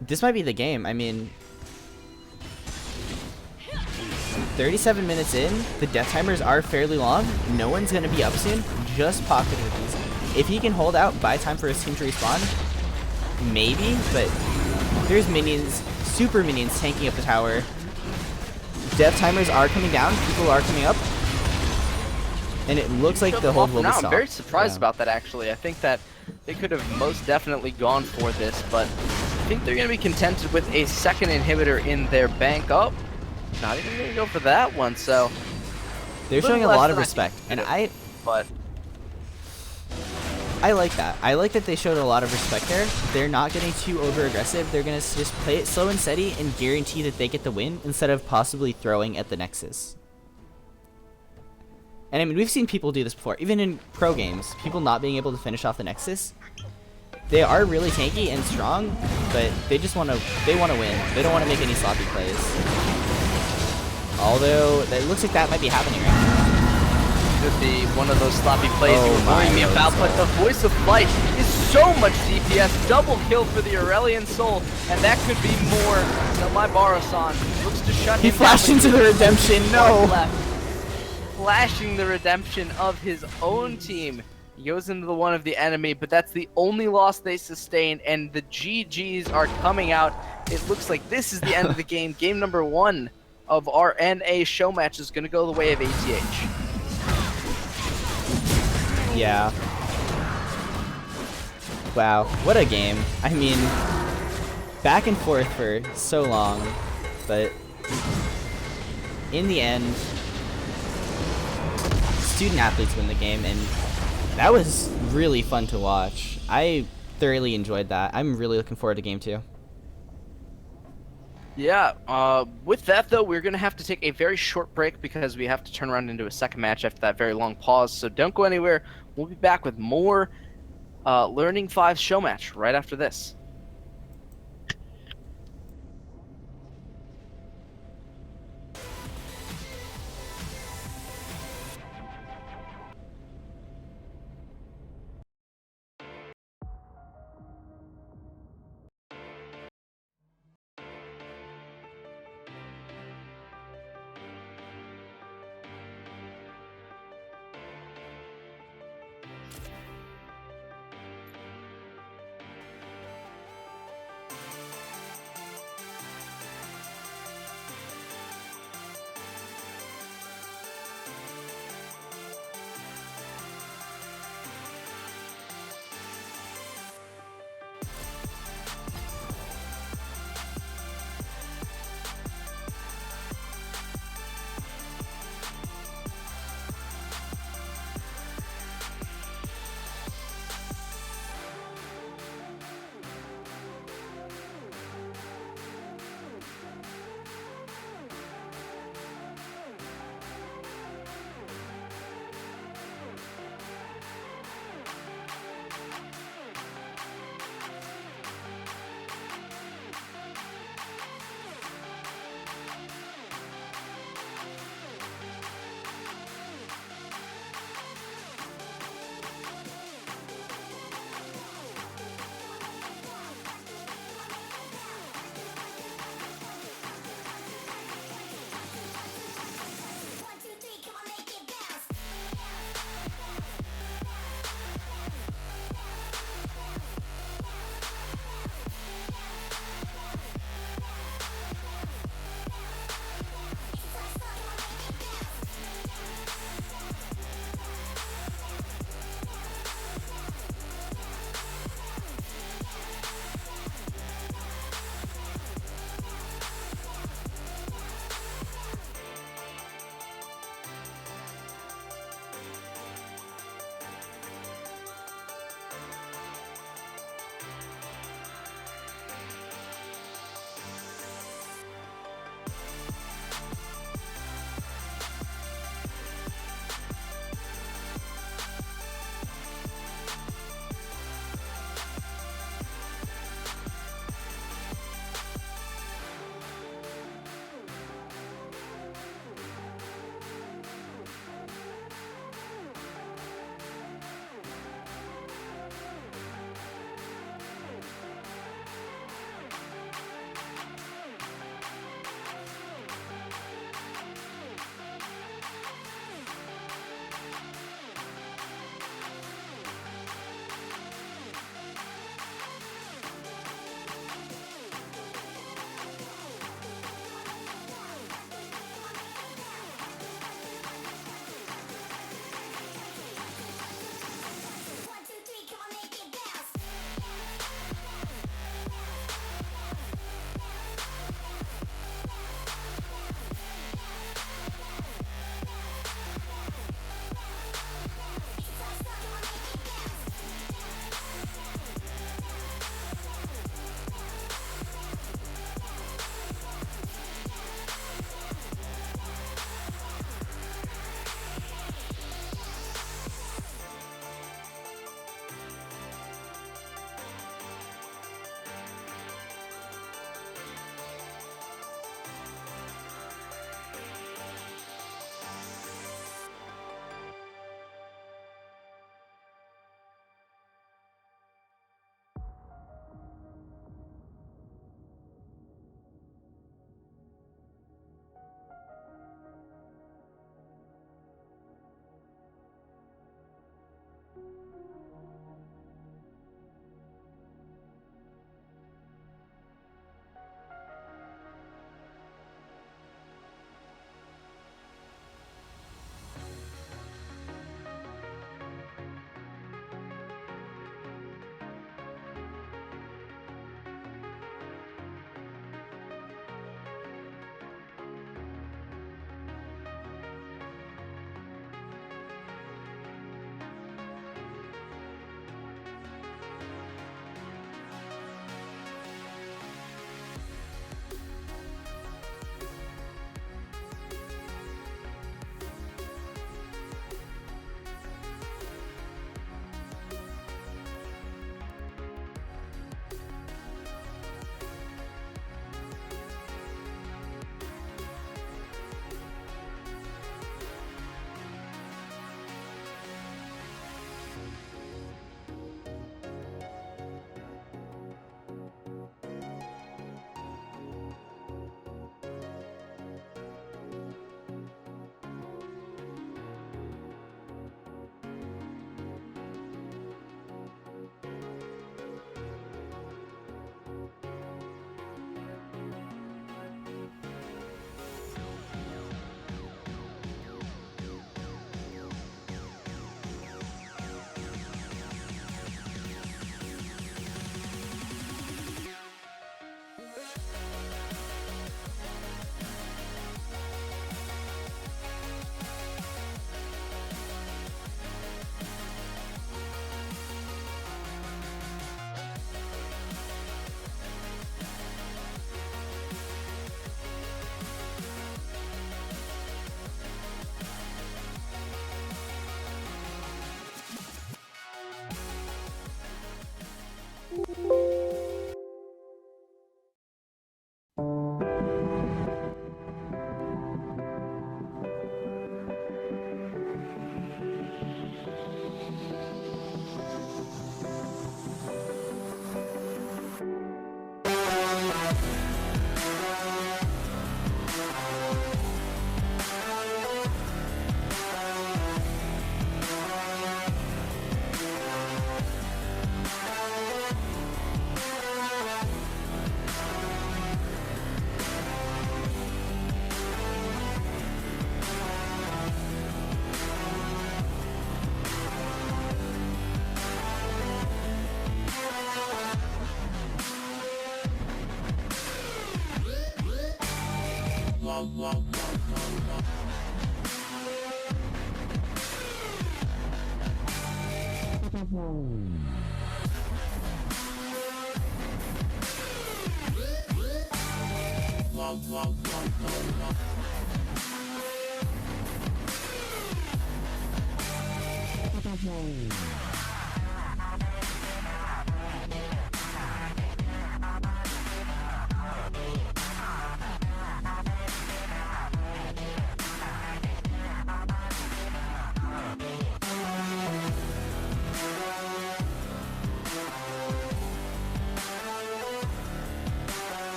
this might be the game. I mean, 37 minutes in, the death timers are fairly long. No one's going to be up soon, just Pocket Cookies. If he can hold out, buy time for his team to respawn, maybe, but there's minions, super minions tanking up the tower. Death timers are coming down, people are coming up, and it looks like the hold will be now, stopped. I'm very surprised Yeah. about that, actually. I think that they could have most definitely gone for this, but I think they're going to be contented with a second inhibitor in their bank. Oh, not even going to go for that one, so They're Little showing a less lot of than I respect, and expected, but I like that. I like that they showed a lot of respect there. They're not getting too over aggressive. They're gonna just play it slow and steady and guarantee that they get the win instead of possibly throwing at the Nexus. And I mean, we've seen people do this before, even in pro games. People not being able to finish off the Nexus. They are really tanky and strong, but they just want to. They want to win. They don't want to make any sloppy plays. Although it looks like that might be happening right now. could be one of those sloppy plays you were my worrying me about, Soul. but the Voice of Flight is so much DPS, double kill for the Aurelian Soul, and that could be more. So my Barasan looks to shut He him flashed down. into the redemption. No. Left, flashing the redemption of his own team. He goes into the one of the enemy, but that's the only loss they sustain, and the GGs are coming out. It looks like this is the end of the game. Game number 1 of our NA show match is going to go the way of ATH. Yeah. Wow, what a game. I mean, back and forth for so long, but in the end, student athletes win the game, and that was really fun to watch. I thoroughly enjoyed that. I'm really looking forward to game 2. Yeah, with that though, we're going to have to take a very short break because we have to turn around into a second match after that very long pause. So don't go anywhere. We'll be back with more Learning 5 show match right after this.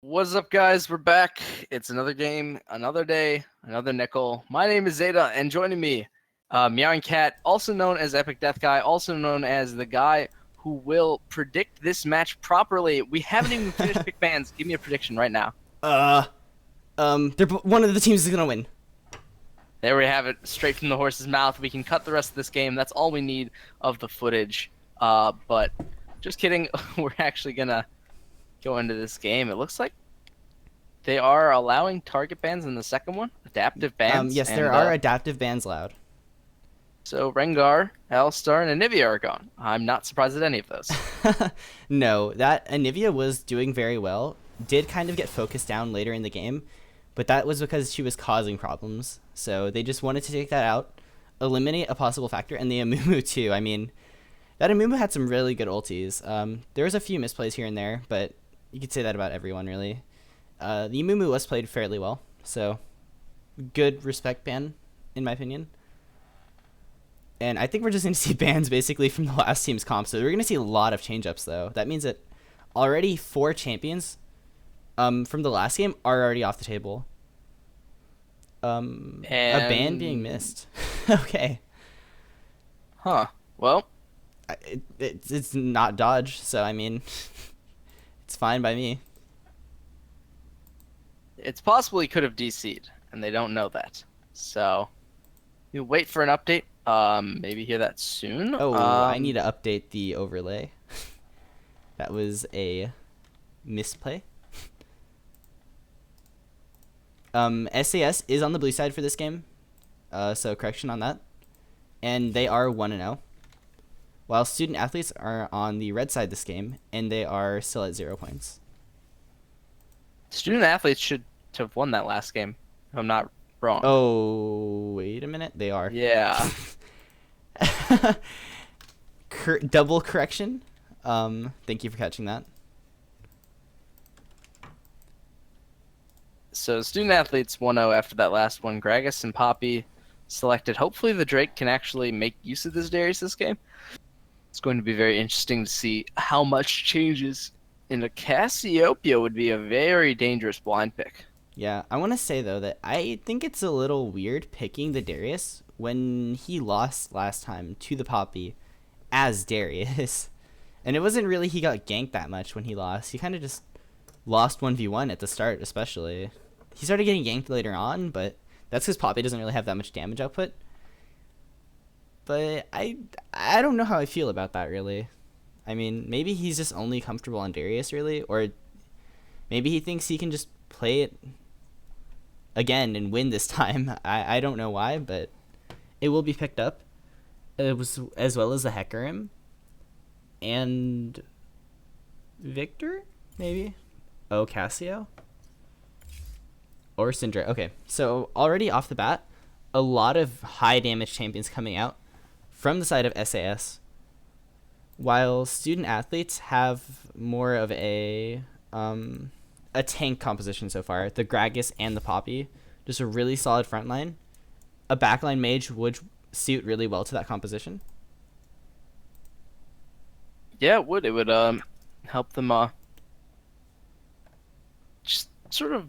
What's up, guys? We're back. It's another game, another day, another nickel. My name is Zeta, and joining me, Meowing Cat, also known as Epic Death Guy, also known as the guy who will predict this match properly. We haven't even finished pick bans. Give me a prediction right now. One of the teams is gonna win. There we have it, straight from the horse's mouth. We can cut the rest of this game. That's all we need of the footage. But just kidding. We're actually gonna go into this game. It looks like they are allowing target bans in the second one, adaptive bans. Yes, there are adaptive bans allowed. So Rengar, Alistar, and Anivia are gone. I'm not surprised at any of those. No, that Anivia was doing very well. Did kind of get focused down later in the game, but that was because she was causing problems. So they just wanted to take that out, eliminate a possible factor, and the Amumu too. I mean, that Amumu had some really good ultis. There was a few misplays here and there, but you could say that about everyone, really. The Amumu was played fairly well, so good respect ban, in my opinion. And I think we're just going to see bans basically from the last team's comp, so we're going to see a lot of change-ups, though. That means that already 4 champions from the last game are already off the table. A ban being missed. Okay. Huh. Well, It's not dodge, so I mean, it's fine by me. it's possible he could have DC'd, and they don't know that. So, you wait for an update. Maybe hear that soon. Oh, I need to update the overlay. That was a misplay. SAS is on the blue side for this game, so correction on that. And they are 1-0. While student athletes are on the red side this game, and they are still at 0 points. Student athletes should have won that last game, if I'm not wrong. Oh, wait a minute. They are. Yeah. Double correction. Thank you for catching that. So student athletes 1-0 after that last one. Gragas and Poppy selected. Hopefully the Drake can actually make use of this Darius this game. It's going to be very interesting to see how much changes. And a Cassiopeia would be a very dangerous blind pick. Yeah, I want to say, though, that I think it's a little weird picking the Darius when he lost last time to the Poppy as Darius. And it wasn't really he got ganked that much when he lost. He kind of just lost 1v1 at the start, especially. He started getting ganked later on, but that's because Poppy doesn't really have that much damage output. But I don't know how I feel about that, really. I mean, maybe he's just only comfortable on Darius, really, or maybe he thinks he can just play it again and win this time. I don't know why, but it will be picked up. It was as well as the Hecarim and Victor, maybe. Oh, Cassio or Syndra. Okay, so already off the bat, a lot of high damage champions coming out from the side of SAS. While student athletes have more of a tank composition so far, the Gragas and the Poppy, just a really solid front line. A backline mage would suit really well to that composition. Yeah, it would. It would help them just sort of,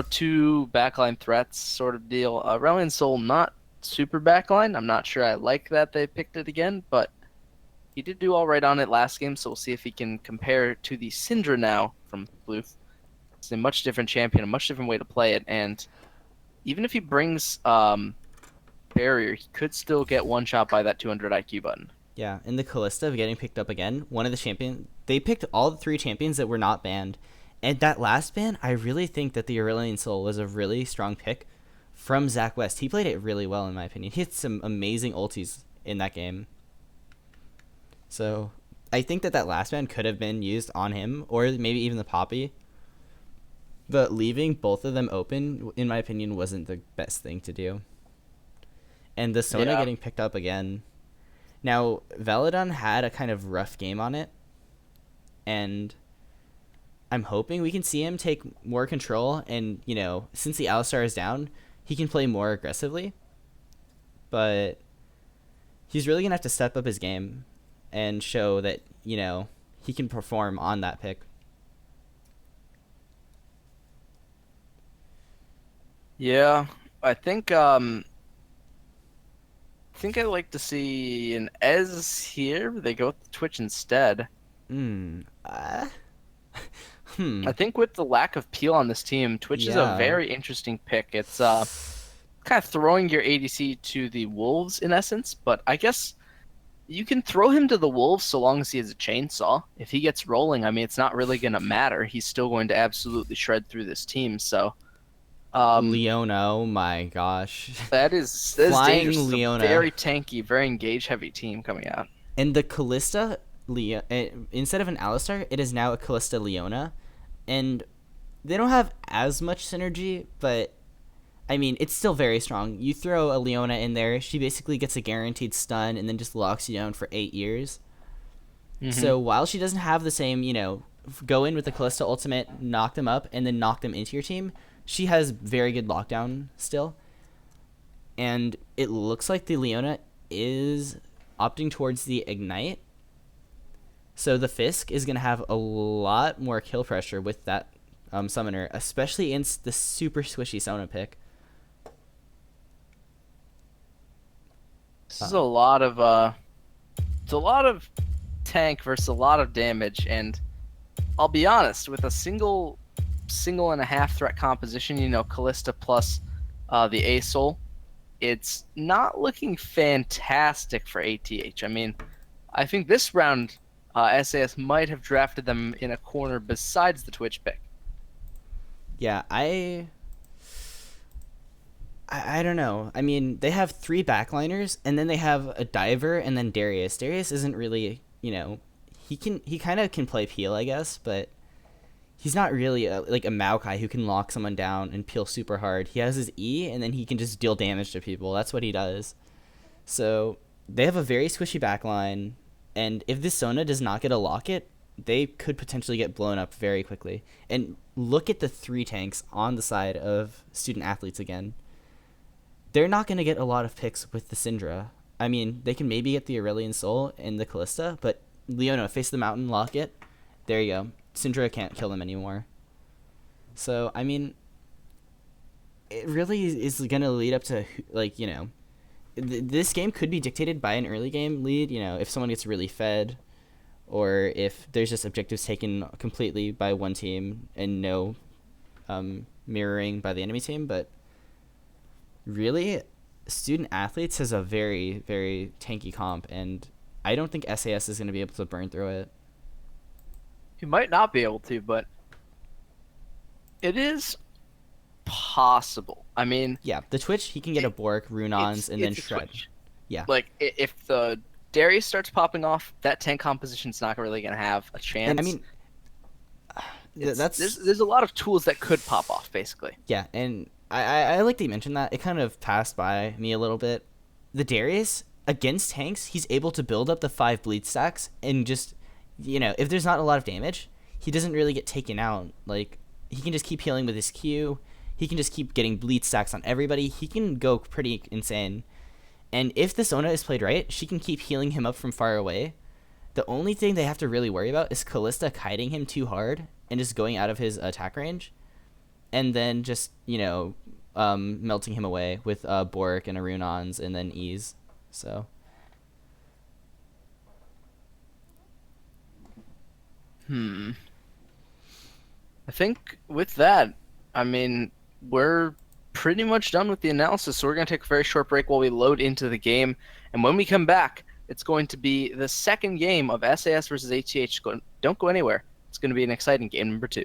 two backline threats sort of deal. Reliant Soul not super backline. I'm not sure I like that they picked it again, but he did do all right on it last game, so we'll see if he can compare to the Syndra now from Sploof. It's a much different champion, a much different way to play it, and even if he brings barrier, he could still get one shot by that 200 IQ button. Yeah, in the Callista of getting picked up again, one of the champions, they picked all the 3 champions that were not banned. And that last ban, I really think that the Aurelian Soul was a really strong pick from Zach West. He played it really well, in my opinion. He had some amazing ultis in that game. So I think that last ban could have been used on him, or maybe even the Poppy. But leaving both of them open, in my opinion, wasn't the best thing to do. And the Sona getting picked up again. Now, Valadon had a kind of rough game on it, and I'm hoping we can see him take more control, and, since the Alistar is down, he can play more aggressively. But he's really going to have to step up his game and show that, he can perform on that pick. Yeah, I think I'd like to see an Ez here. They go with the Twitch instead. Uh, I think with the lack of peel on this team, Twitch is a Yeah. very interesting pick. It's kind of throwing your ADC to the wolves in essence, but I guess you can throw him to the wolves so long as he has a chainsaw. If he gets rolling, I mean, it's not really going to matter. He's still going to absolutely shred through this team. So Leona, oh my gosh. that is Flying dangerous. It's Leona. a very tanky, very engage heavy team coming out. And the Callista, instead of an Alistar, it is now a Callista Leona. And they don't have as much synergy, but I mean, it's still very strong. You throw a Leona in there, she basically gets a guaranteed stun and then just locks you down for 8 years. Mm-hmm. So while she doesn't have the same, go in with the Callista ultimate, knock them up, and then knock them into your team, she has very good lockdown still. And it looks like the Leona is opting towards the Ignite. So the Fisk is going to have a lot more kill pressure with that summoner, especially in the super squishy Sona pick. This is a lot of it's a lot of tank versus a lot of damage, and I'll be honest, with a single and a half threat composition, Callista plus the A Soul, it's not looking fantastic for ATH. I mean, I think this round SAS might have drafted them in a corner besides the Twitch pick. Yeah, I don't know. I mean, they have 3 backliners, and then they have a diver, and then Darius. Darius isn't really, he kind of can play peel, I guess, but he's not really like a Maokai who can lock someone down and peel super hard. He has his E, and then he can just deal damage to people. That's what he does. So they have a very squishy backline, and if this Sona does not get a locket, they could potentially get blown up very quickly. And look at the 3 tanks on the side of student athletes again. They're not going to get a lot of picks with the Syndra. I mean, they can maybe get the Aurelian Soul and the Callista, but Leona, face the mountain, lock it. There you go. Syndra can't kill them anymore. So, I mean, it really is going to lead up to, this game could be dictated by an early game lead, if someone gets really fed, or if there's just objectives taken completely by one team and no mirroring by the enemy team. But really, student athletes has a very, very tanky comp, and I don't think SAS is going to be able to burn through it. You might not be able to, but it is possible. I mean, Yeah, the Twitch, he can get a Bork, Runons, and then it's a Shred. Twitch. Yeah. Like, if the Darius starts popping off, that tank composition's not really going to have a chance. And I mean, there's a lot of tools that could pop off, basically. Yeah, and I like that you mentioned that. It kind of passed by me a little bit. The Darius, against tanks, he's able to build up the 5 bleed stacks and just, if there's not a lot of damage, he doesn't really get taken out. Like, he can just keep healing with his Q. He can just keep getting bleed stacks on everybody. He can go pretty insane. And if the Sona is played right, she can keep healing him up from far away. The only thing they have to really worry about is Callista kiting him too hard and just going out of his attack range. And then just, melting him away with Bork and Arunons and then Ease. So. I think with that, I mean, we're pretty much done with the analysis. So we're going to take a very short break while we load into the game. And when we come back, it's going to be the second game of SAS versus ATH. Don't go anywhere. It's going to be an exciting game number 2.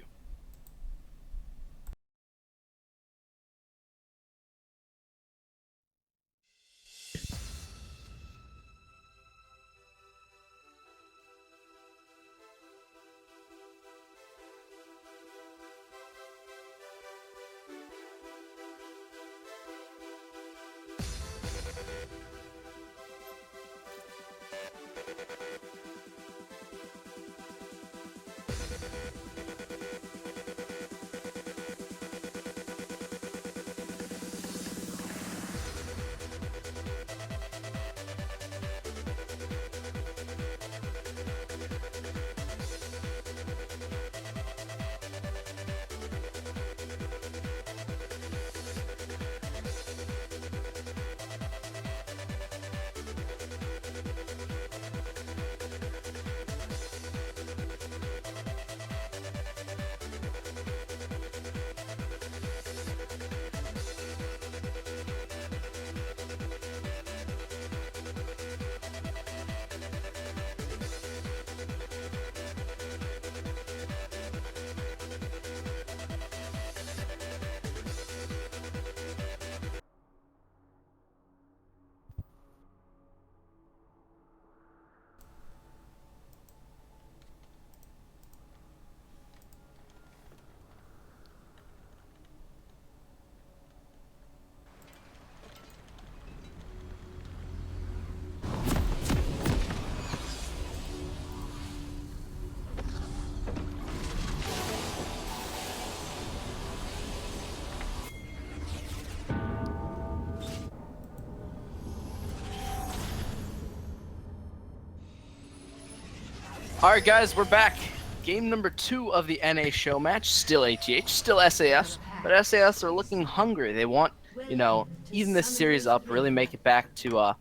All right, guys, we're back. Game number 2 of the NA show match. Still ATH, still SAS, but SAS are looking hungry. They want, even this series up, really make it back to a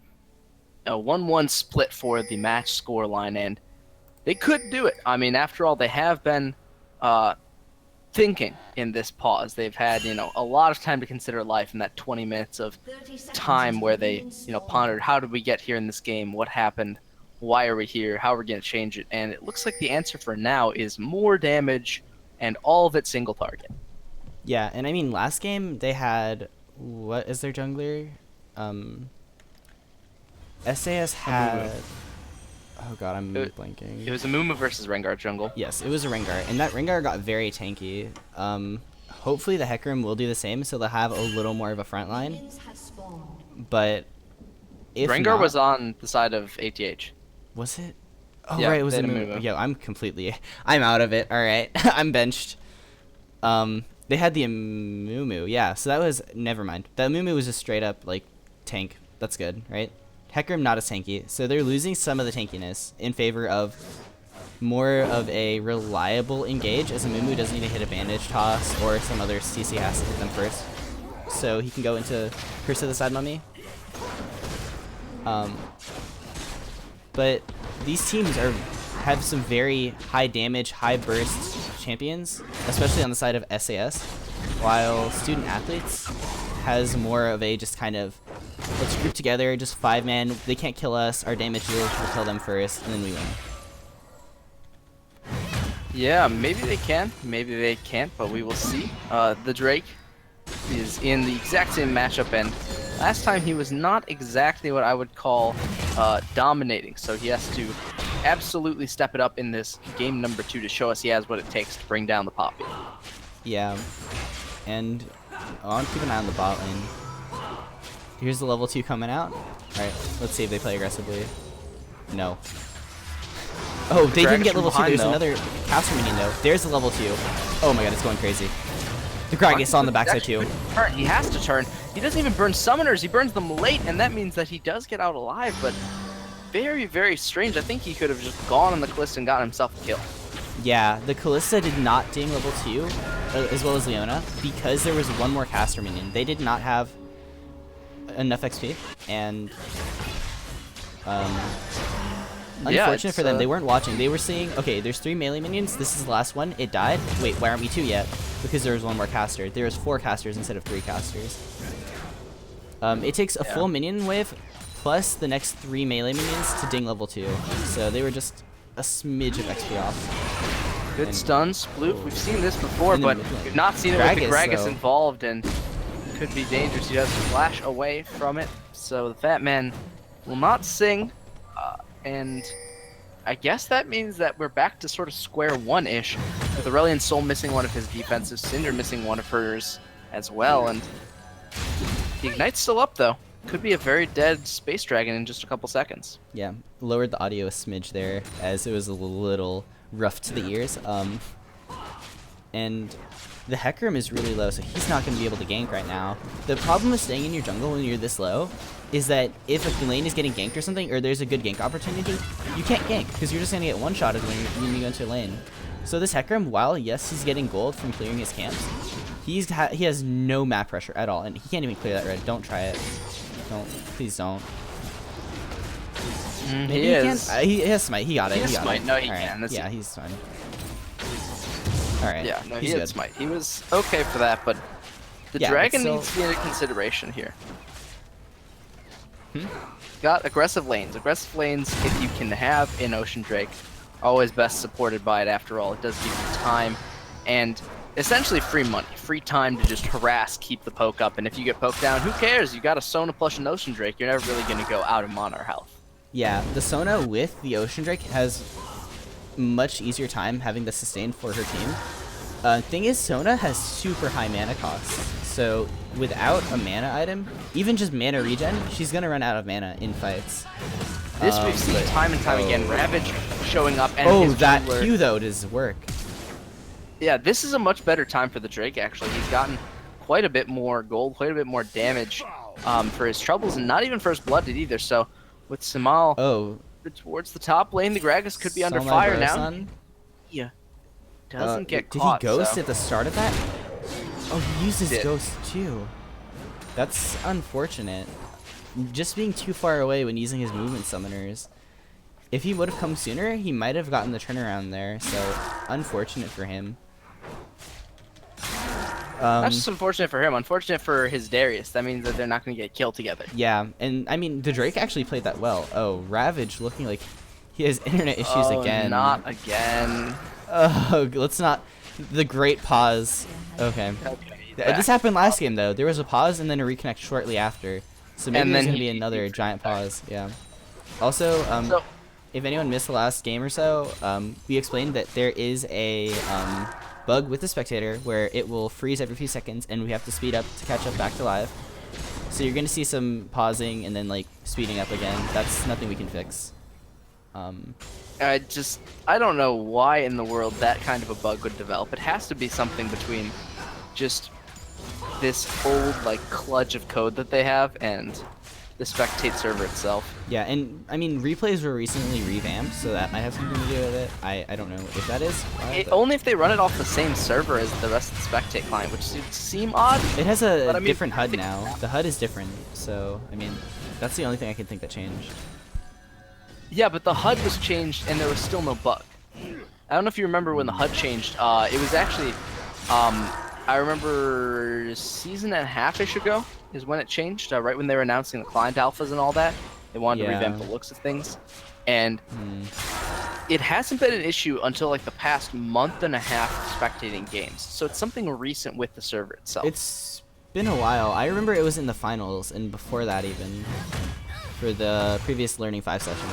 1-1 split for the match scoreline, and they could do it. I mean, after all, they have been thinking in this pause. They've had, a lot of time to consider life in that 20 minutes of time where they, pondered, how did we get here in this game? What happened? Why are we here? How are we going to change it? And it looks like the answer for now is more damage and all of it single target. Yeah, and I mean, last game they had, what is their jungler? SAS had, oh god, I'm blanking. It was a Mumu versus Rengar jungle. Yes, it was a Rengar, and that Rengar got very tanky. Hopefully the Hecarim will do the same, so they'll have a little more of a front line. But if Rengar not, was on the side of ATH. Was it? Oh, yeah, right, it was a Mumu. Yo, I'm out of it. All right, I'm benched. They had the Mumu, yeah. So that was, never mind. That Mumu was just straight up like tank. That's good, right? Hecarim not as tanky, so they're losing some of the tankiness in favor of more of a reliable engage, as a Mumu doesn't need to hit a bandage toss or some other CC has to hit them first. So he can go into Curse of the Side Mummy. But these teams have some very high damage, high burst champions, especially on the side of SAS, while Student Athletes has more of a just kind of, let's group together, just 5-man, they can't kill us, our damage dealers will kill them first, and then we win. Yeah, maybe they can, maybe they can't, but we will see. The Drake is in the exact same matchup, and last time he was not exactly what I would call dominating, so he has to absolutely step it up in this game number 2 to show us he has what it takes to bring down the Poppy. Yeah, and I want to keep an eye on the bot lane. Here's the level 2 coming out. Alright, let's see if they play aggressively. No. Oh, they didn't get level 2. There's another caster minion though. There's the level 2. Oh my god, it's going crazy. The Gragas on the backside too. He has to turn. He doesn't even burn summoners. He burns them late, and that means that he does get out alive, but very, very strange. I think he could have just gone on the Callisto and gotten himself a kill. Yeah, the Callista did not ding level 2, as well as Leona, because there was one more caster minion. They did not have enough XP, and unfortunate for them, they weren't watching. They were seeing, okay, there's 3 melee minions. This is the last one. It died. Wait, why aren't we 2 yet? Because there was one more caster. There was 4 casters instead of 3 casters. It takes a full minion wave plus the next 3 melee minions to ding level 2. So they were just a smidge of XP off. Good stun, Sploof. We've seen this before, but we've not seen it Gragas, with the Gragas though. involved, and could be dangerous. He does flash away from it, so the Fat Man will not sing, and I guess that means that we're back to sort of square one-ish, with Aurelion Sol missing one of his defenses, Cinder missing one of hers as well, and the Ignite's still up, though. Could be a very dead Space Dragon in just a couple seconds. Yeah, lowered the audio a smidge there, as it was a little rough to the ears. And the Hecarim is really low, so he's not going to be able to gank right now. The problem with staying in your jungle when you're this low is that if a lane is getting ganked or something, or there's a good gank opportunity, you can't gank, because you're just going to get one-shotted when you go into a lane. So this Hecarim, while, yes, he's getting gold from clearing his camps, he has no map pressure at all, and he can't even clear that red. Don't try it. Don't. Please don't. He is. He has smite. He got it. He has got smite. it. No, he All right. can. That's Yeah, it. he's fine. Alright. Yeah, no, he he's had good. smite. He was okay for that, but the Yeah, but dragon still- needs to be into consideration here. Got aggressive lanes. Aggressive lanes, if you can have an Ocean Drake, always best supported by it after all. It does give you time and essentially free money, free time to just harass, keep the poke up, and if you get poked down, who cares? You got a Sona plus an Ocean Drake, you're never really going to go out of mana or health. Yeah, the Sona with the Ocean Drake has much easier time having the sustain for her team. Thing is, Sona has super high mana costs, so without a mana item, even just mana regen, she's gonna run out of mana in fights. This we've seen but- time and time again. Ravage showing up and Oh, his that jungler- Q though does work. Yeah, this is a much better time for the Drake, actually. He's gotten quite a bit more gold, quite a bit more damage for his troubles, and not even first blooded either. So with Samal Oh, towards the top lane, the Gragas could be under Saw My fire Bro now. Son? Yeah. Doesn't get did caught. he ghost so. at the start of that? Oh, he used his Did. ghost too. That's unfortunate. Just being too far away when using his movement summoners. If he would have come sooner, he might have gotten the turnaround there. So unfortunate for him. Not just unfortunate for him, unfortunate for his Darius. That means that they're not going to get killed together. Yeah, and I mean the Drake actually played that well. Oh, Ravage looking like he has internet issues again. Not again. Oh, let's not. The great pause. Okay. This happened last game though. There was a pause and then a reconnect shortly after. So maybe And there's then gonna be another giant pause. Yeah. Also, So- if anyone missed the last game or so, we explained that there is a bug with the spectator where it will freeze every few seconds, and we have to speed up to catch up back to live. So you're gonna see some pausing and then like speeding up again. That's nothing we can fix. I don't know why in the world that kind of a bug would develop. It has to be something between just this old like kludge of code that they have and the spectate server itself. Yeah, and I mean replays were recently revamped, so that might have something to do with it. I don't know if that is. Why, but Only if they run it off the same server as the rest of the spectate client, which would seem odd. it has a but I mean, different HUD now. The HUD is different, so I mean that's the only thing I can think that changed. Yeah, but the HUD was changed and there was still no bug. I don't know if you remember when the HUD changed. It was actually, I remember a season and a half-ish ago is when it changed, right when they were announcing the client alphas and all that. They wanted to Yeah. revamp the looks of things. And it hasn't been an issue until like the past month and a half of spectating games. So it's something recent with the server itself. It's been a while. I remember it was in the finals and before that even for the previous Learning 5 session.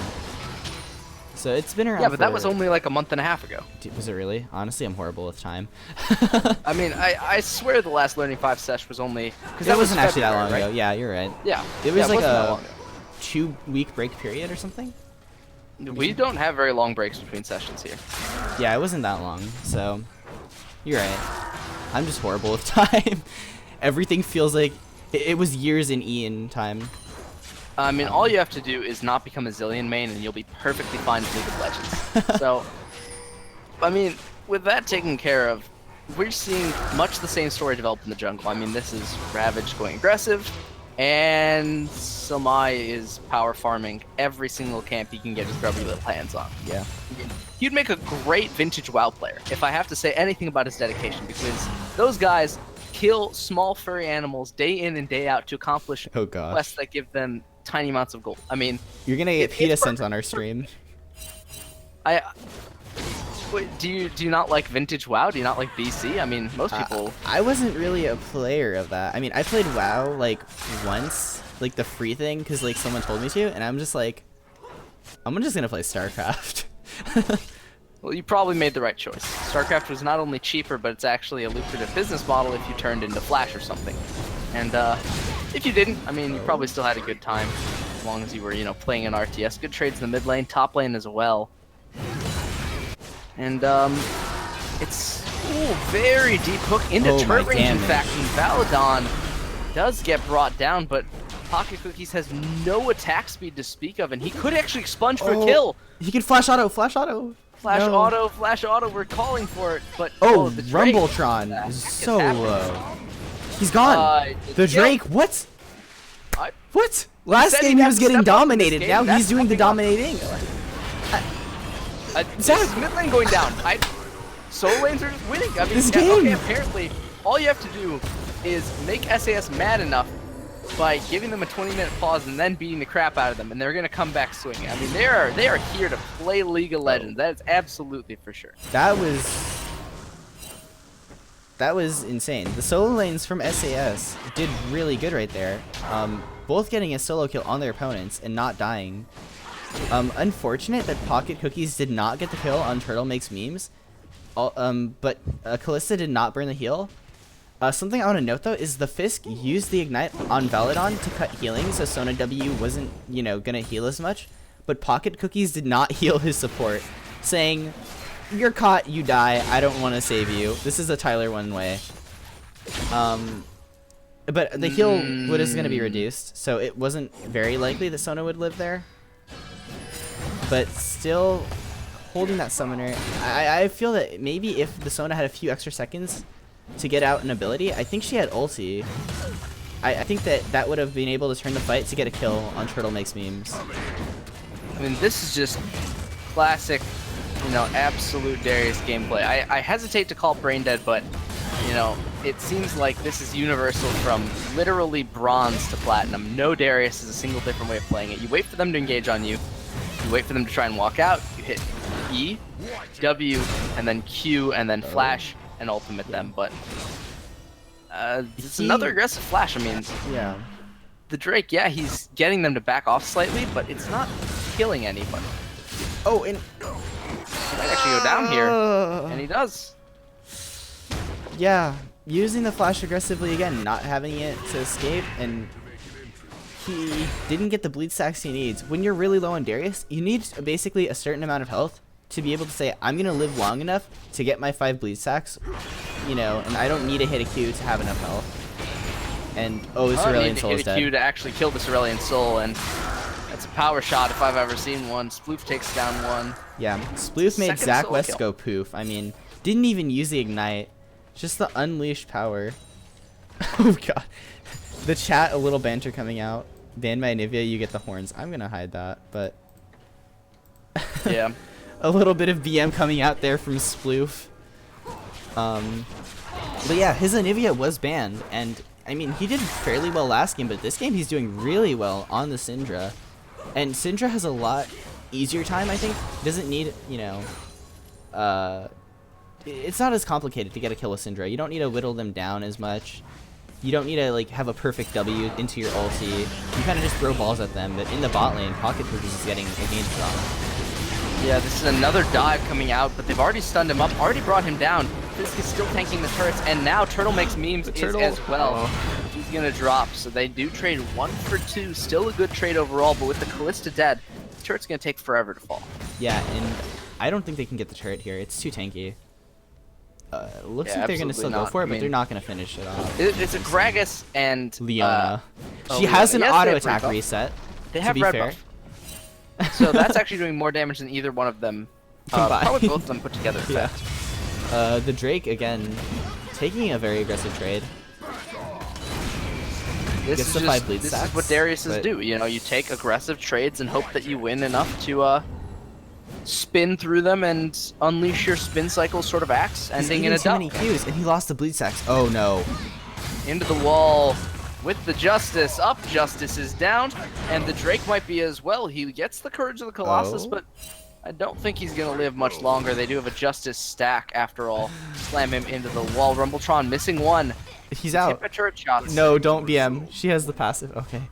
So it's been around. Yeah, but that for- was only like a month and a half ago. Was it really? Honestly, I'm horrible with time. I mean, I swear the last Learning 5 sesh was only... Because That wasn't actually that long February, ago. right? Yeah, you're right. Yeah. It was yeah, like wasn't that a long ago. 2-week break period or something. We don't have very long breaks between sessions here. Yeah, it wasn't that long. So you're right. I'm just horrible with time. Everything feels like it was years in Ian time. I mean, all you have to do is not become a Zillion main, and you'll be perfectly fine with League of Legends. So, I mean, with that taken care of, we're seeing much the same story develop in the jungle. I mean, this is Ravage going aggressive, and Somai is power farming every single camp he can get his grubby little hands on. Yeah. He'd make a great vintage WoW player, if I have to say anything about his dedication, because those guys kill small furry animals day in and day out to accomplish Oh gosh. quests that give them tiny amounts of gold. I mean, You're gonna get it's PETA sent perfect. on our stream. Wait, do you not like vintage WoW? Do you not like BC? I mean, most people. I wasn't really a player of that. I mean, I played WoW like once, like the free thing, because like someone told me to, and I'm just like, I'm just gonna play StarCraft. Well, you probably made the right choice. StarCraft was not only cheaper, but it's actually a lucrative business model if you turned into Flash or something. And if you didn't, I mean, you probably still had a good time, as long as you were, playing an RTS. Good trades in the mid lane, top lane as well. And it's very deep hook into Oh, my turret range. In damage. fact, and Valadon does get brought down, but Pocket Cookies has no attack speed to speak of, and he could actually expunge for a kill. He can flash auto, flash auto. Flash No. auto, flash auto. We're calling for it, but Oh, the Drake, Rumbletron the is heck so happening? low. He's gone. The yeah, Drake, what? I- What? Last said game he'd he have was to getting step up in this dominated. game. Now That's he's doing the stepping up. dominating. This mid lane going down. Solo lanes are just winning. I mean, This yeah, okay, game. apparently, all you have to do is make SAS mad enough by giving them a 20-minute pause and then beating the crap out of them, and they're gonna come back swinging. I mean, they are here to play League of Legends. That is absolutely for sure. That was insane. The solo lanes from SAS did really good right there. Both getting a solo kill on their opponents and not dying. Unfortunate that Pocket Cookies did not get the kill on Turtle Makes Memes. But Kalista did not burn the heal. Something I want to note though is the Fisk used the Ignite on Valadon to cut healing, so Sona W wasn't, gonna heal as much. But Pocket Cookies did not heal his support, saying, "You're caught, you die, I don't want to save you. This is a Tyler one way." But the heal is going to be reduced, so it wasn't very likely that Sona would live there. But still, holding that summoner, I feel that maybe if the Sona had a few extra seconds to get out an ability, I think she had ulti. I think that would have been able to turn the fight to get a kill on Turtle Makes Memes. I mean, this is just classic, absolute Darius gameplay. I hesitate to call brain dead, but, it seems like this is universal from literally bronze to platinum. No Darius is a single different way of playing it. You wait for them to engage on you. You wait for them to try and walk out. You hit E, W, and then Q, and then flash and ultimate them. But it's another aggressive flash. I mean, Yeah. the Drake, yeah, he's getting them to back off slightly, but it's not killing anybody. Oh, and He might actually go down here, and he does. Yeah, using the flash aggressively again, not having it to escape, and he didn't get the bleed stacks he needs. When you're really low on Darius, you need basically a certain amount of health to be able to say, I'm gonna live long enough to get my 5 bleed stacks, and I don't need to hit a Q to have enough health. And the I Cerulean need to Soul hit is a Q dead. to actually kill the Cerulean Soul, and that's a power shot if I've ever seen one. Sploof takes down one. Yeah, Sploof made Second Zach solo West kill. go poof. I mean, didn't even use the Ignite. Just the unleashed power. Oh god. The chat, a little banter coming out. Ban my Nivea, you get the horns. I'm gonna hide that, but Yeah. a little bit of BM coming out there from Sploof. But yeah, his Anivia was banned, and I mean, he did fairly well last game, but this game he's doing really well on the Syndra. And Syndra has a lot easier time, I think. Doesn't need, it's not as complicated to get a kill with Syndra. You don't need to whittle them down as much. You don't need to have a perfect W into your ulti. You kind of just throw balls at them. But in the bot lane, Pocket Cookies is getting a game drop. Yeah, this is another dive coming out, but they've already stunned him up, already brought him down. Fisk is still tanking the turrets, and now Turtle Makes Memes is as well. He's gonna drop, so they do trade 1 for 2. Still a good trade overall, but with the Callista dead, the turret's gonna take forever to fall. Yeah, and I don't think they can get the turret here. It's too tanky. Looks Yeah, like they're going to still absolutely go not. for it, I but mean, they're not going to finish it off. It's a Gragas and Leona. She Leona. has an Yes, they auto have attack red buff. reset. They to have be red fair. buff. So that's actually doing more damage than either one of them Combined. Probably both of them put together. In Yeah. fact. The Drake, again, taking a very aggressive trade. Gets the 5 bleed This stacks, is what Darius's but- do. You know, you take aggressive trades and hope that you win enough to spin through them and unleash your spin cycle sort of axe, He's ending in eating a too dub. many Qs, and he lost the bleed stacks. Oh no. Into the wall with the Justice. Up, Justice is down, and the Drake might be as well. He gets the Courage of the Colossus, Oh. but I don't think he's going to live much longer. They do have a Justice stack, after all. Slam him into the wall. Rumbletron missing one. He's Hit out. by turret shots. No, don't BM. She has the passive. Okay.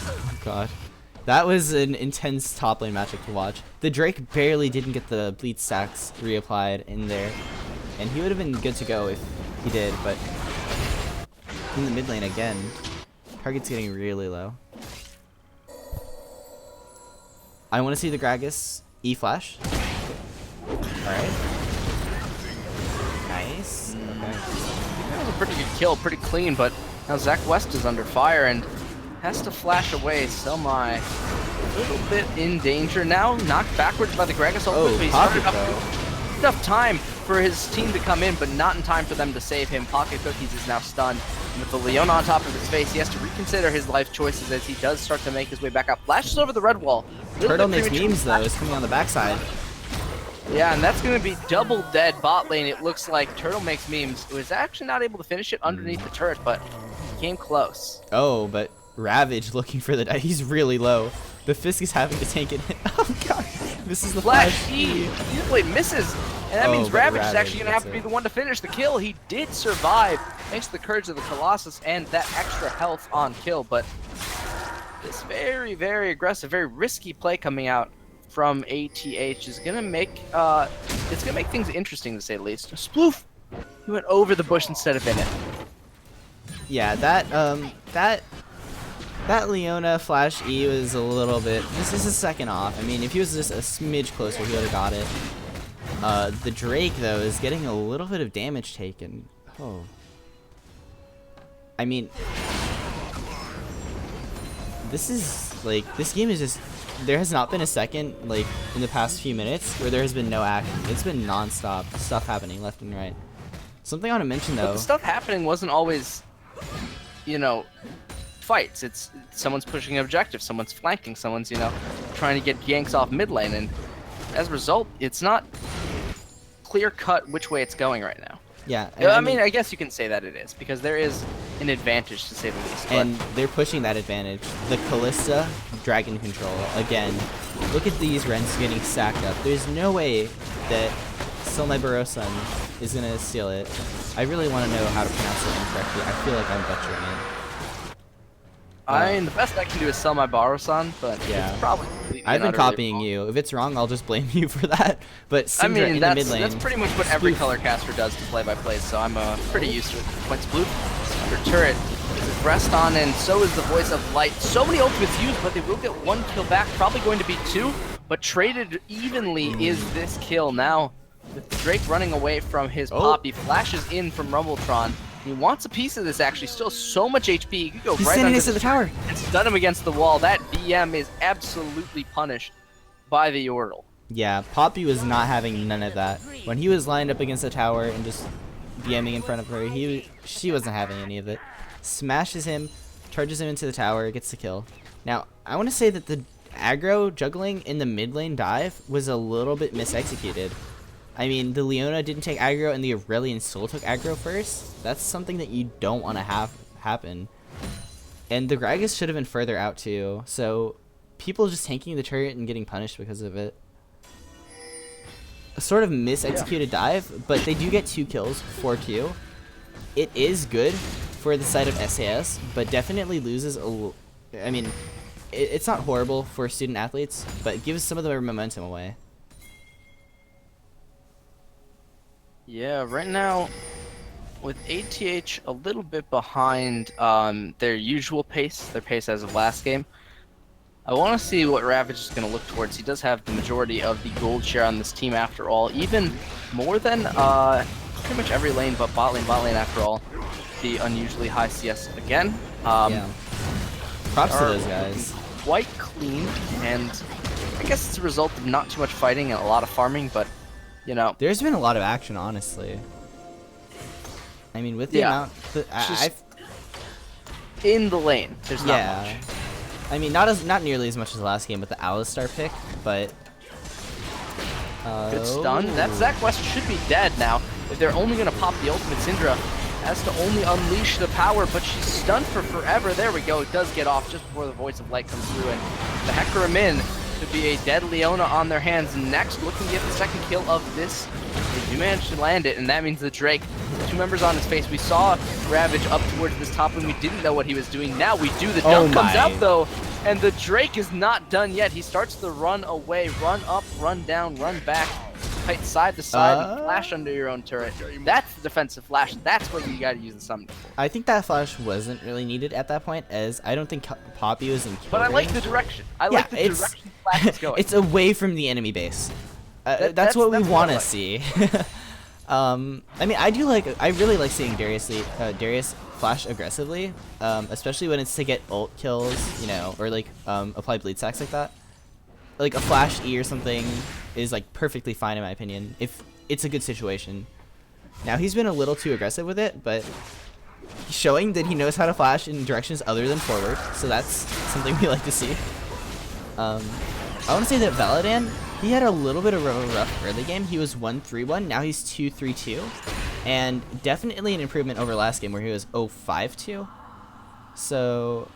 Oh god. That was an intense top lane matchup to watch. The Drake barely didn't get the bleed stacks reapplied in there. And he would have been good to go if he did, but in the mid lane again, target's getting really low. I want to see the Gragas E-flash. Alright. Nice. Okay. That was a pretty good kill, pretty clean, but now Zach West is under fire and has to flash away. Selmai a little bit in danger now, knocked backwards by the Gragas ultimate, but he's Pocket started though. enough time for his team to come in, but not in time for them to save him. Pocket Cookies is now stunned. And with the Leona on top of his face, he has to reconsider his life choices as he does start to make his way back up. Flashes over the red wall. Little Turtle bit makes premature. memes though, is coming on the backside. Yeah, and that's going to be double dead bot lane. It looks like Turtle makes memes. It was actually not able to finish it underneath the turret, but came close. Oh, but Ravage looking for the die. He's really low. The Fisk is having to tank it. Oh god. This is the Flash E easily misses, and that Oh, means but Ravage is Ravage actually going to have to gets be it. the one to finish the kill. He did survive thanks to the Courage of the Colossus and that extra health on kill, but this very, very aggressive, very risky play coming out from ATH is going to make it's going to make things interesting to say the least. Sploof! He went over the bush instead of in it. Yeah, that Leona Flash E was a little bit. This is a second off. I mean, if he was just a smidge closer, he would have got it. The Drake though is getting a little bit of damage taken. Oh. I mean, this is like this game is just. There has not been a second like in the past few minutes where there has been no action. It's been non-stop stuff happening left and right. Something I want to mention But though. the stuff happening wasn't always, you know, fights. It's someone's pushing an objective, someone's flanking, someone's, you know, trying to get ganks off mid lane, and as a result, it's not clear cut which way it's going right now. Yeah, I mean, I guess you can say that it is, because there is an advantage to say the least. But and they're pushing that advantage. The Callista Dragon Control again. Look at these Rents getting stacked up. There's no way that Selmai Barosun is gonna steal it. I really want to know how to pronounce it incorrectly. I feel like I'm butchering it. I mean, the best I can do is sell my Barosan, but Yeah. it's probably completely I've been and utterly copying wrong. you. If it's wrong, I'll just blame you for that. But I Syndra mean, in the that's mid lane. that's pretty much what every Sploof. color caster does to play-by-play, so I'm pretty used to it. Points blue, under turret, is rest on, and so is the Voice of Light. So many ultimates used, but they will get one kill back, probably going to be two, but traded evenly is this kill. Now, with Drake running away from his Oh. pop, he flashes in from Rumbletron. He wants a piece of this, actually. Still so much HP. He could go He's right standing under next to the tower. and stun him against the wall. That BM is absolutely punished by the Yordle. Yeah, Poppy was not having none of that. When he was lined up against the tower and just BMing in front of her, she wasn't having any of it. Smashes him, charges him into the tower, gets the kill. Now, I want to say that the aggro juggling in the mid lane dive was a little bit misexecuted. I mean, the Leona didn't take aggro and the Aurelion Soul took aggro first. That's something that you don't want to have happen. And the Gragas should have been further out too, so people just tanking the turret and getting punished because of it. A sort of mis-executed dive, but they do get 2 kills, 4-2. It is good for the side of SAS, but definitely loses I mean, it's not horrible for student athletes, but it gives some of their momentum away. Yeah, right now, with ATH a little bit behind their usual pace, their pace as of last game, I want to see what Ravage is going to look towards. He does have the majority of the gold share on this team after all, even more than pretty much every lane but bot lane after all. The unusually high CS again. Yeah. Props to are those guys. Quite clean, and I guess it's a result of not too much fighting and a lot of farming, but You know, There's been a lot of action, honestly. I mean, with the Yeah. amount, I've in the lane, there's not much. I mean, not nearly as much as the last game with the Alistar pick, but Good stun. That Zach West should be dead now. If they're only going to pop the ultimate, Syndra has to only unleash the power, but she's stunned for forever. There we go. It does get off just before the Voice of Light comes through, and the Hecarim in could be a dead Leona on their hands. Next, looking to get the second kill of this. They do manage to land it, and that means the Drake, 2 members on his face. We saw Ravage up towards this top, and we didn't know what he was doing. Now we do. The dunk comes out, though, and the Drake is not done yet. He starts to run away, run up, run down, run back, fight side to side, and flash under your own turret. That's the defensive flash. That's what you gotta use the summon for. I think that flash wasn't really needed at that point, as I don't think Poppy was in kill But I like range. the direction. I like the direction flash is going. It's away from the enemy base. That's what we want to see. I mean, I really like seeing Darius flash aggressively, especially when it's to get ult kills, you know, or like apply bleed stacks like that. Like a flash E or something is like perfectly fine in my opinion if it's a good situation. Now he's been a little too aggressive with it, but he's showing that he knows how to flash in directions other than forward, so that's something we like to see. I want to say that Valadan, he had a little bit of a rough early game. He was 1-3-1, now he's 2-3-2, and definitely an improvement over last game where he was 0-5-2. So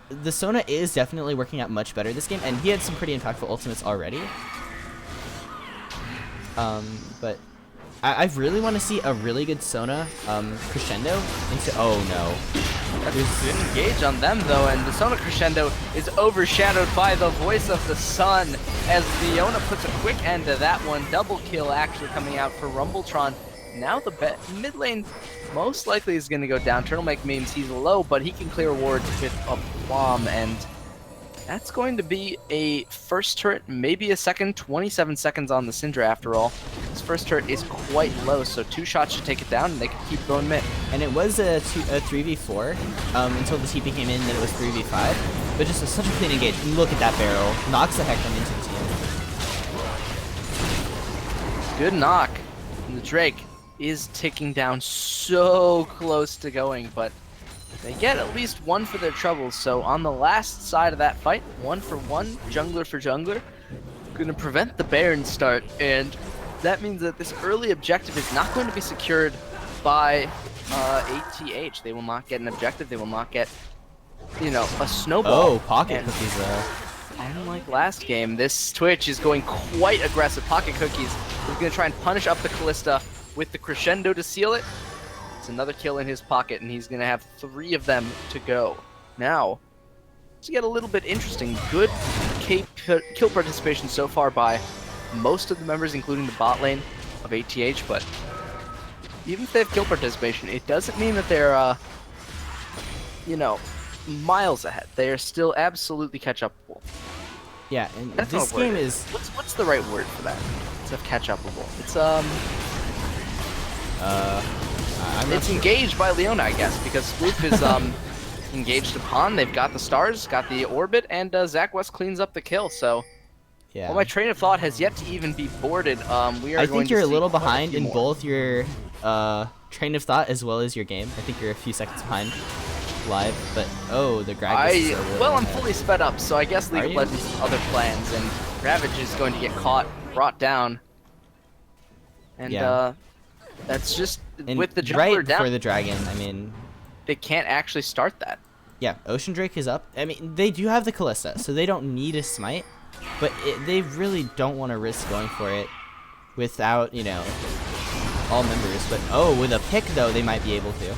the Sona is definitely working out much better this game, and he had some pretty impactful ultimates already. But I really want to see a really good Sona crescendo into. Oh no. That's a good engage on them though, and the Sona crescendo is overshadowed by the Voice of the Sun as Leona puts a quick end to that one. Double kill actually coming out for Rumbletron. Now the mid lane most likely is going to go down. Turtlemake means he's low, but he can clear wards with a bomb, and that's going to be a first turret, maybe a second. 27 seconds on the Syndra after all. This first turret is quite low, so 2 shots should take it down, and they can keep going mid. And it was a 3v4 until the TP came in, then it was 3v5. But just such a clean engage. Look at that barrel. Knocks the Hecarim into the team. Good knock. And the Drake is ticking down so close to going, but they get at least 1 for their troubles. So on the last side of that fight, 1 for 1, jungler for jungler, going to prevent the Baron start, and that means that this early objective is not going to be secured by ATH. They will not get an objective. They will not get, you know, a snowball. Oh, pocket cookies though. Unlike last game, this Twitch is going quite aggressive. Pocket Cookies is going to try and punish up the Callista with the crescendo to seal it. It's another kill in his pocket, and he's going to have 3 of them to go. Now, to get a little bit interesting, good kill participation so far by most of the members, including the bot lane of ATH, but even if they have kill participation, it doesn't mean that they're, you know, miles ahead. They are still absolutely catch-upable. Yeah, and That's this not a word. game is... What's the right word for that? It's a catch-upable. It's it's engaged by Leona, I guess, because Sploof is engaged upon. They've got the stars, got the orbit, and Zach West cleans up the kill. So, yeah. Well, my train of thought has yet to even be boarded. We are. I going think to you're a see little quite behind few in more. both your train of thought as well as your game. I think you're a few seconds behind live, but oh, the Gragas is so really well, I'm ahead. fully sped up, so I guess League Are of you? Legends has other plans, and Ravage is going to get caught, brought down, and Yeah. that's just And with the jungler right down. for the dragon, I mean, They can't actually start that. yeah, Ocean Drake is up. I mean, they do have the Callista, so they don't need a smite, but they really don't want to risk going for it without, you know, all members. But oh, with a pick though, they might be able to.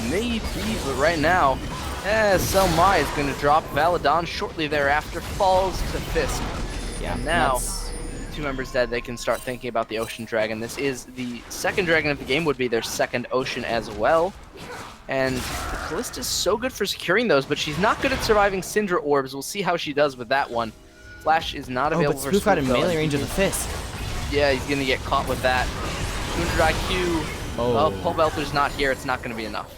Maybe, but right now, Selmai is going to drop. Valadon shortly thereafter falls to Fisk. Yeah, And now, that's- 2 members dead, they can start thinking about the Ocean Dragon. This is the second dragon of the game, would be their second Ocean as well. And the Callista's so good for securing those, but she's not good at surviving Syndra orbs. We'll see how she does with that one. Flash is not oh, available but for Sploof got in Sploof, though, melee and range of the Fisk. yeah, he's going to get caught with that. 200 IQ. Oh. Pole Belter's not here. It's not going to be enough.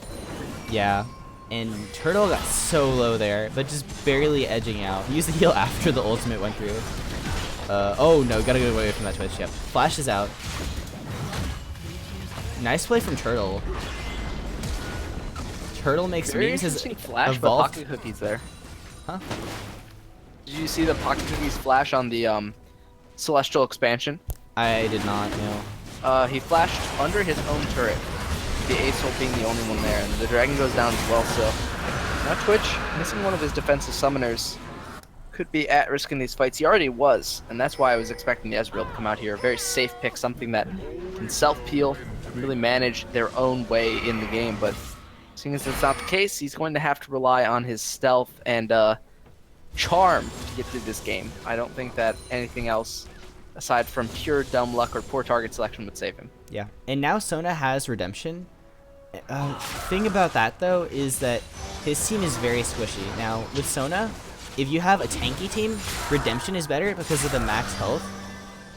Yeah, and Turtle got so low there, but just barely edging out. He used the heal after the ultimate went through. Oh no, gotta get away from that Twitch. Yep. Flash is out. Nice play from Turtle. Turtle makes Very memes. Has interesting flash, but evolved. pocket cookies there. Huh? Did you see the pocket cookies flash on the celestial expansion? I did not know. He flashed under his own turret. The Ace Ult being the only one there, and the dragon goes down as well. So now Twitch missing one of his defensive summoners could be at risk in these fights. He already was, and that's why I was expecting the Ezreal to come out here. A very safe pick, something that can self-peel and really manage their own way in the game. But seeing as that's not the case, he's going to have to rely on his stealth and charm to get through this game. I don't think that anything else, aside from pure dumb luck or poor target selection, would save him. Yeah. And now Sona has Redemption. Thing about that though is that his team is very squishy. Now with Sona, if you have a tanky team, Redemption is better because of the max health.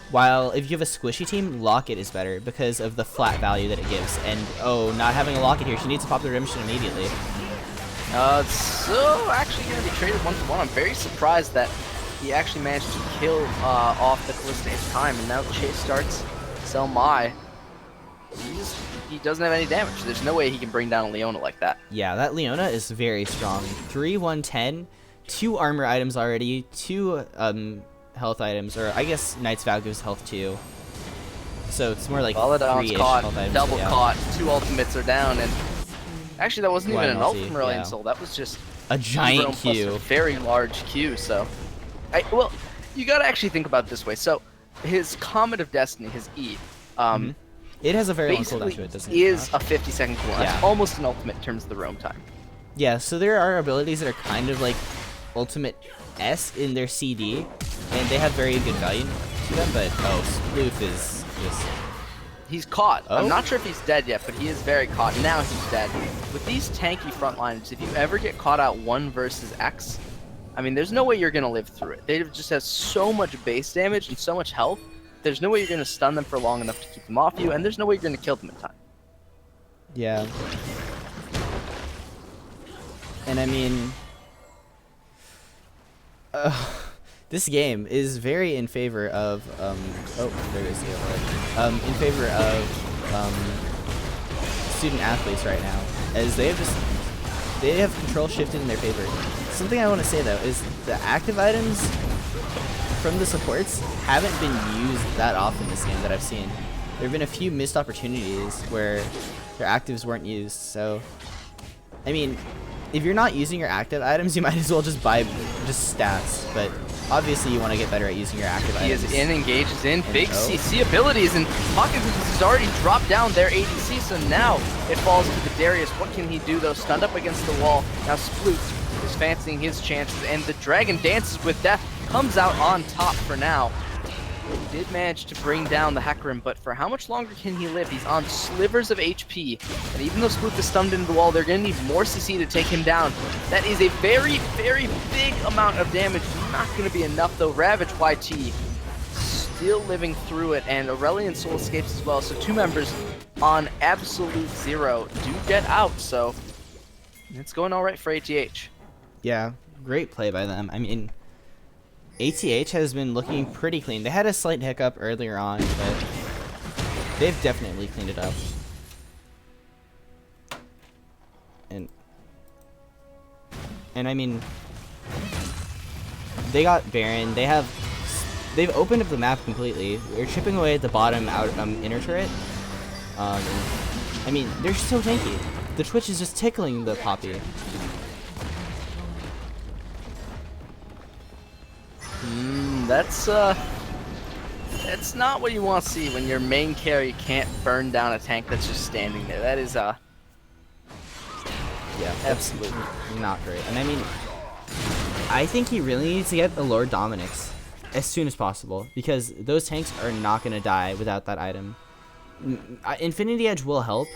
While if you have a squishy team, Locket is better because of the flat value that it gives. And oh, not having a Locket here, she needs to pop the Redemption immediately. So actually going to be traded 1-1. I'm very surprised that he actually managed to kill off the Kalista in time, and now the chase starts. Sell Mai. He doesn't have any damage. There's no way he can bring down Leona like that. Yeah, that Leona is very strong. 3-1-10, 2 armor items already, 2 health items, or I guess Knight's Vow gives health too. So it's more like Baladon's 3-ish caught, health items. double yeah. caught, 2 ultimates are down, and actually that wasn't One even an ult ulti, from Aurelion yeah. Sol. That was just A giant Rome plus Q. a very large Q. So, well, you gotta actually think about it this way. So, his Comet of Destiny, his E, It has a very long cooldown basically to it, doesn't it? is a 50-second cooldown. Yeah. It's almost an ultimate in terms of the roam time. Yeah, so there are abilities that are kind of like Ultimate-esque in their CD, and they have very good value to them, but Sploof is just... He's caught. Oh? I'm not sure if he's dead yet, but he is very caught. Now he's dead. With these tanky frontliners, if you ever get caught out 1 versus X, I mean, there's no way you're going to live through it. They just have so much base damage and so much health. There's no way you're going to stun them for long enough to keep them off you, and there's no way you're going to kill them in time. Yeah. And I mean... this game is very in favor of, oh, there is the overlay. In favor of, student athletes right now, as they have control shifted in their favor. Something I want to say though is the active items from the supports haven't been used that often this game that I've seen. There have been a few missed opportunities where their actives weren't used, so, I mean, if you're not using your active items, you might as well just buy just stats, but obviously you want to get better at using your active He items. is in, engages in, big oh. CC abilities, and Pocket Cookies has already dropped down their ADC, so now it falls to the Darius. What can he do though? Stunned up against the wall. Now Sploof is fancying his chances, and the Dragon Dances with Death comes out on top for now. He did manage to bring down the Hecarim, but for how much longer can he live? He's on slivers of HP, and even though Sploof is stunned into the wall, they're going to need more CC to take him down. That is a very, very big amount of damage. Not going to be enough, though. Ravage YT still living through it, and Aurelion Sol escapes as well. So 2 members on absolute 0 do get out, so it's going all right for ATH. Yeah, great play by them. I mean, ATH has been looking pretty clean. They had a slight hiccup earlier on, but they've definitely cleaned it up. And I mean, they got Baron. They've opened up the map completely. They're chipping away at the bottom inner turret. I mean, they're so tanky. The Twitch is just tickling the Poppy. That's not what you want to see when your main carry can't burn down a tank that's just standing there. That is yeah, absolutely not great. And I mean, I think he really needs to get the Lord Dominix as soon as possible, because those tanks are not going to die without that item. Infinity Edge will help,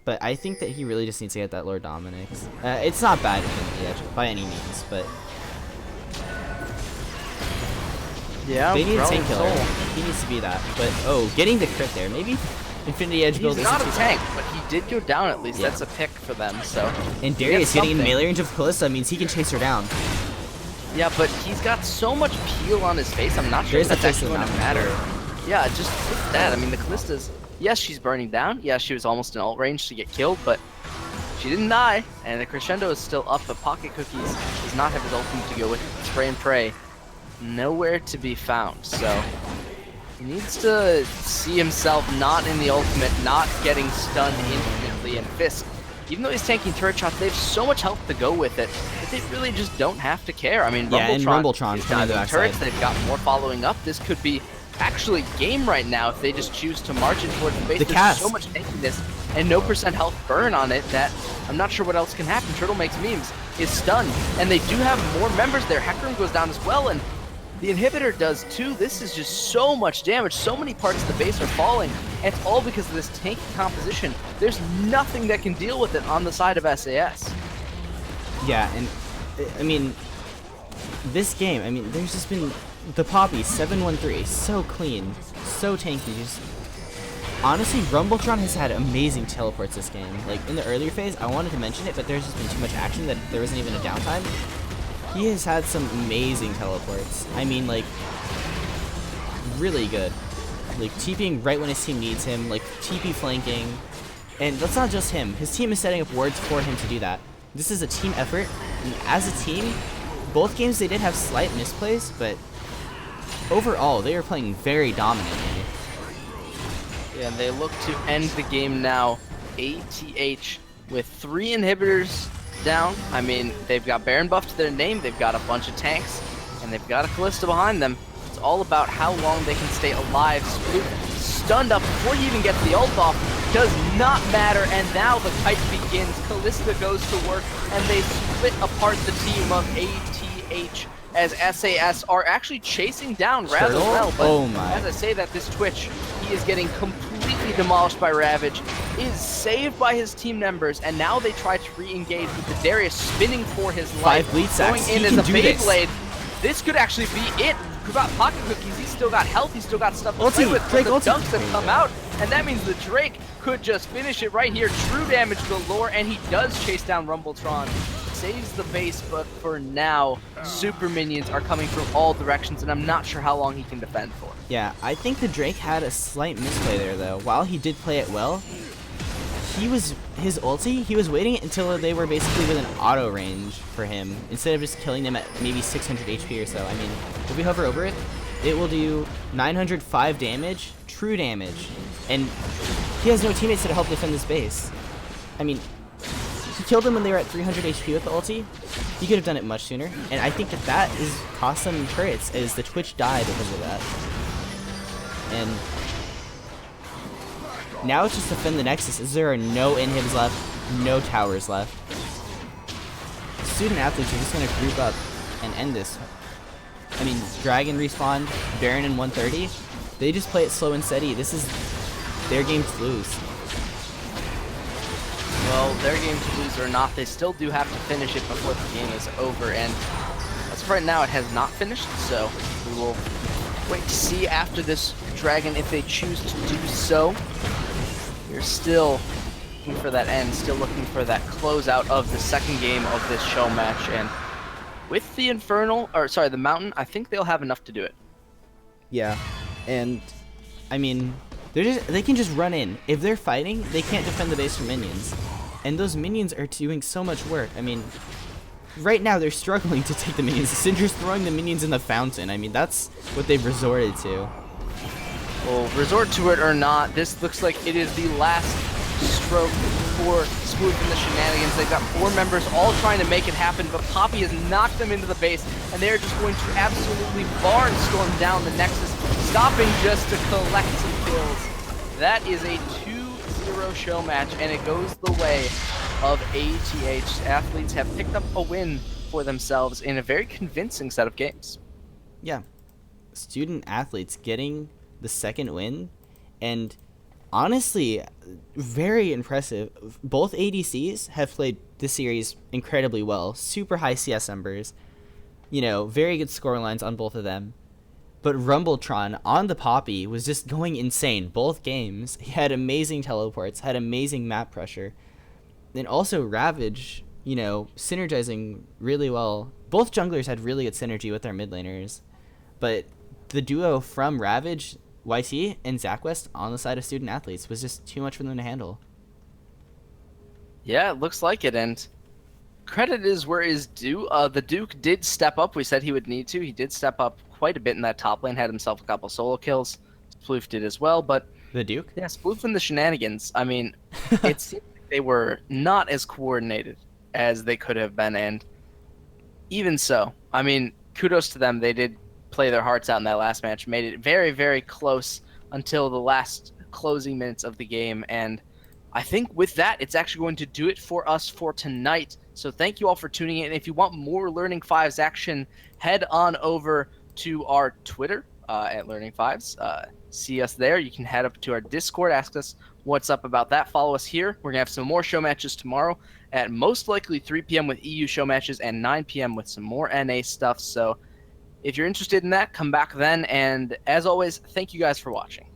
but I think that he really just needs to get that Lord Dominix. It's not bad Infinity Edge by any means, but yeah, they need a tank Aurelion killer. Sol. He needs to be that. But oh, getting the crit there, maybe Infinity Edge build He's isn't not a too tank, but he did go down at least. Yeah. That's a pick for them. So And Darius getting in something. melee range of Kalista means he can chase her down. Yeah, but he's got so much peel on his face. I'm not sure There's if a that's face actually of going to mountain matter. Yeah, just look at that. I mean, the Callista's, yes, she's burning down. Yeah, she was almost in ult range to get killed, but she didn't die. And the Crescendo is still up, but Pocket Cookies does not have his ultimate to go with it. Spray and Pray, nowhere to be found. So he needs to see himself not in the ultimate, not getting stunned instantly. And Fisk, even though he's tanking turret shots, they have so much health to go with it that they really just don't have to care. I mean, Yeah, and Rumbletron is coming to the diving turrets. backside. They've got more following up. This could be actually game right now if they just choose to march in towards the base. The There's cast. so much tankiness and no percent health burn on it that I'm not sure what else can happen. Turtle makes memes, is stunned, and they do have more members there. Hecarim goes down as well, and the inhibitor does too. This is just so much damage. So many parts of the base are falling, and it's all because of this tanky composition. There's nothing that can deal with it on the side of SAS. Yeah, and I mean, this game, I mean, there's just been the Poppy 713, so clean, so tanky. Just honestly, Rumbletron has had amazing teleports this game. Like in the earlier phase, I wanted to mention it, but there's just been too much action that there wasn't even a downtime. He has had some amazing teleports. I mean, like, really good. Like, TPing right when his team needs him, like, TP flanking. And that's not just him. His team is setting up wards for him to do that. This is a team effort, and as a team, both games they did have slight misplays, but overall, they are playing very dominantly. Yeah, and they look to end the game now. ATH with 3 inhibitors down. I mean, they've got Baron buff to their name, they've got a bunch of tanks, and they've got a Callista behind them. It's all about how long they can stay alive. Sploof stunned up before he even gets the ult off. Does not matter, and now the fight begins. Callista goes to work, and they split apart the team of ATH as SAS are actually chasing down Raz as well. But oh my. as I say that, this Twitch, he is getting completely demolished by Ravage, is saved by his team members, and now they try to re-engage with the Darius spinning for his life. 5 bleed sacks. Going in He as a can do this. Beyblade. This could actually be it. About Pocket Cookies, he's still got health, he's still got stuff to play Ulti, with, but Drake the ulti. dunks have come out, and that means the Drake could just finish it right here. True damage galore, and he does chase down Rumbletron. Saves the base, but for now, super minions are coming from all directions, and I'm not sure how long he can defend for. Yeah, I think the Drake had a slight misplay there, though. While he did play it well, his ulti, he was waiting until they were basically within auto range for him, instead of just killing them at maybe 600 HP or so. I mean, if we hover over it, it will do 905 damage, true damage, and he has no teammates to help defend this base. I mean, he killed them when they were at 300 HP with the ulti. He could have done it much sooner, and I think that is cost them turrets, as the Twitch died because of that. And now it's just defend the Nexus, as there are no inhibs left, no towers left. Student athletes are just going to group up and end this. I mean, Dragon respawned, Baron in 130. They just play it slow and steady. This is their game to lose. Well, their game to lose or not, they still do have to finish it before the game is over, and as of right now, it has not finished, so we will wait to see after this Dragon if they choose to do so. We're still looking for that end, still looking for that closeout of the second game of this show match, and with the the Mountain, I think they'll have enough to do it. Yeah, and I mean, they can just run in. If they're fighting, they can't defend the base from minions, and those minions are doing so much work. I mean, right now they're struggling to take the minions. Syndra's throwing the minions in the fountain. I mean, that's what they've resorted to. Well, resort to it or not, this looks like it is the last stroke for Sploof and the Shenanigans. They've got 4 members all trying to make it happen, but Poppy has knocked them into the base, and they're just going to absolutely barnstorm down the Nexus, stopping just to collect some kills. That is a 2-0 show match, and it goes the way of ATH. Athletes have picked up a win for themselves in a very convincing set of games. Yeah, student athletes getting the second win, and honestly, very impressive. Both ADCs have played this series incredibly well. Super high CS numbers. You know, very good score lines on both of them. But Rumbletron on the Poppy was just going insane both games. He had amazing teleports, had amazing map pressure. And also Ravage, you know, synergizing really well both junglers had really good synergy with their mid laners, but the duo from Ravage, YT, and ZachWest on the side of student athletes was just too much for them to handle. Yeah, it looks like it, and credit is where is due. The Duke did step up. We said he would need to. He did step up quite a bit in that top lane, had himself a couple solo kills. Sploof did as well, but The Duke? yeah, Sploof and the Shenanigans, I mean, it seemed like they were not as coordinated as they could have been, and even so, I mean, kudos to them. They did play their hearts out in that last match, made it very, very close until the last closing minutes of the game. And I think with that, it's actually going to do it for us for tonight. So thank you all for tuning in. If you want more Learning Fives action, head on over to our Twitter at Learning Fives. See us there. You can head up to our Discord, ask us what's up about that. Follow us here. We're going to have some more show matches tomorrow at most likely 3 p.m. with EU show matches and 9 p.m. with some more NA stuff. So if you're interested in that, come back then. And as always, thank you guys for watching.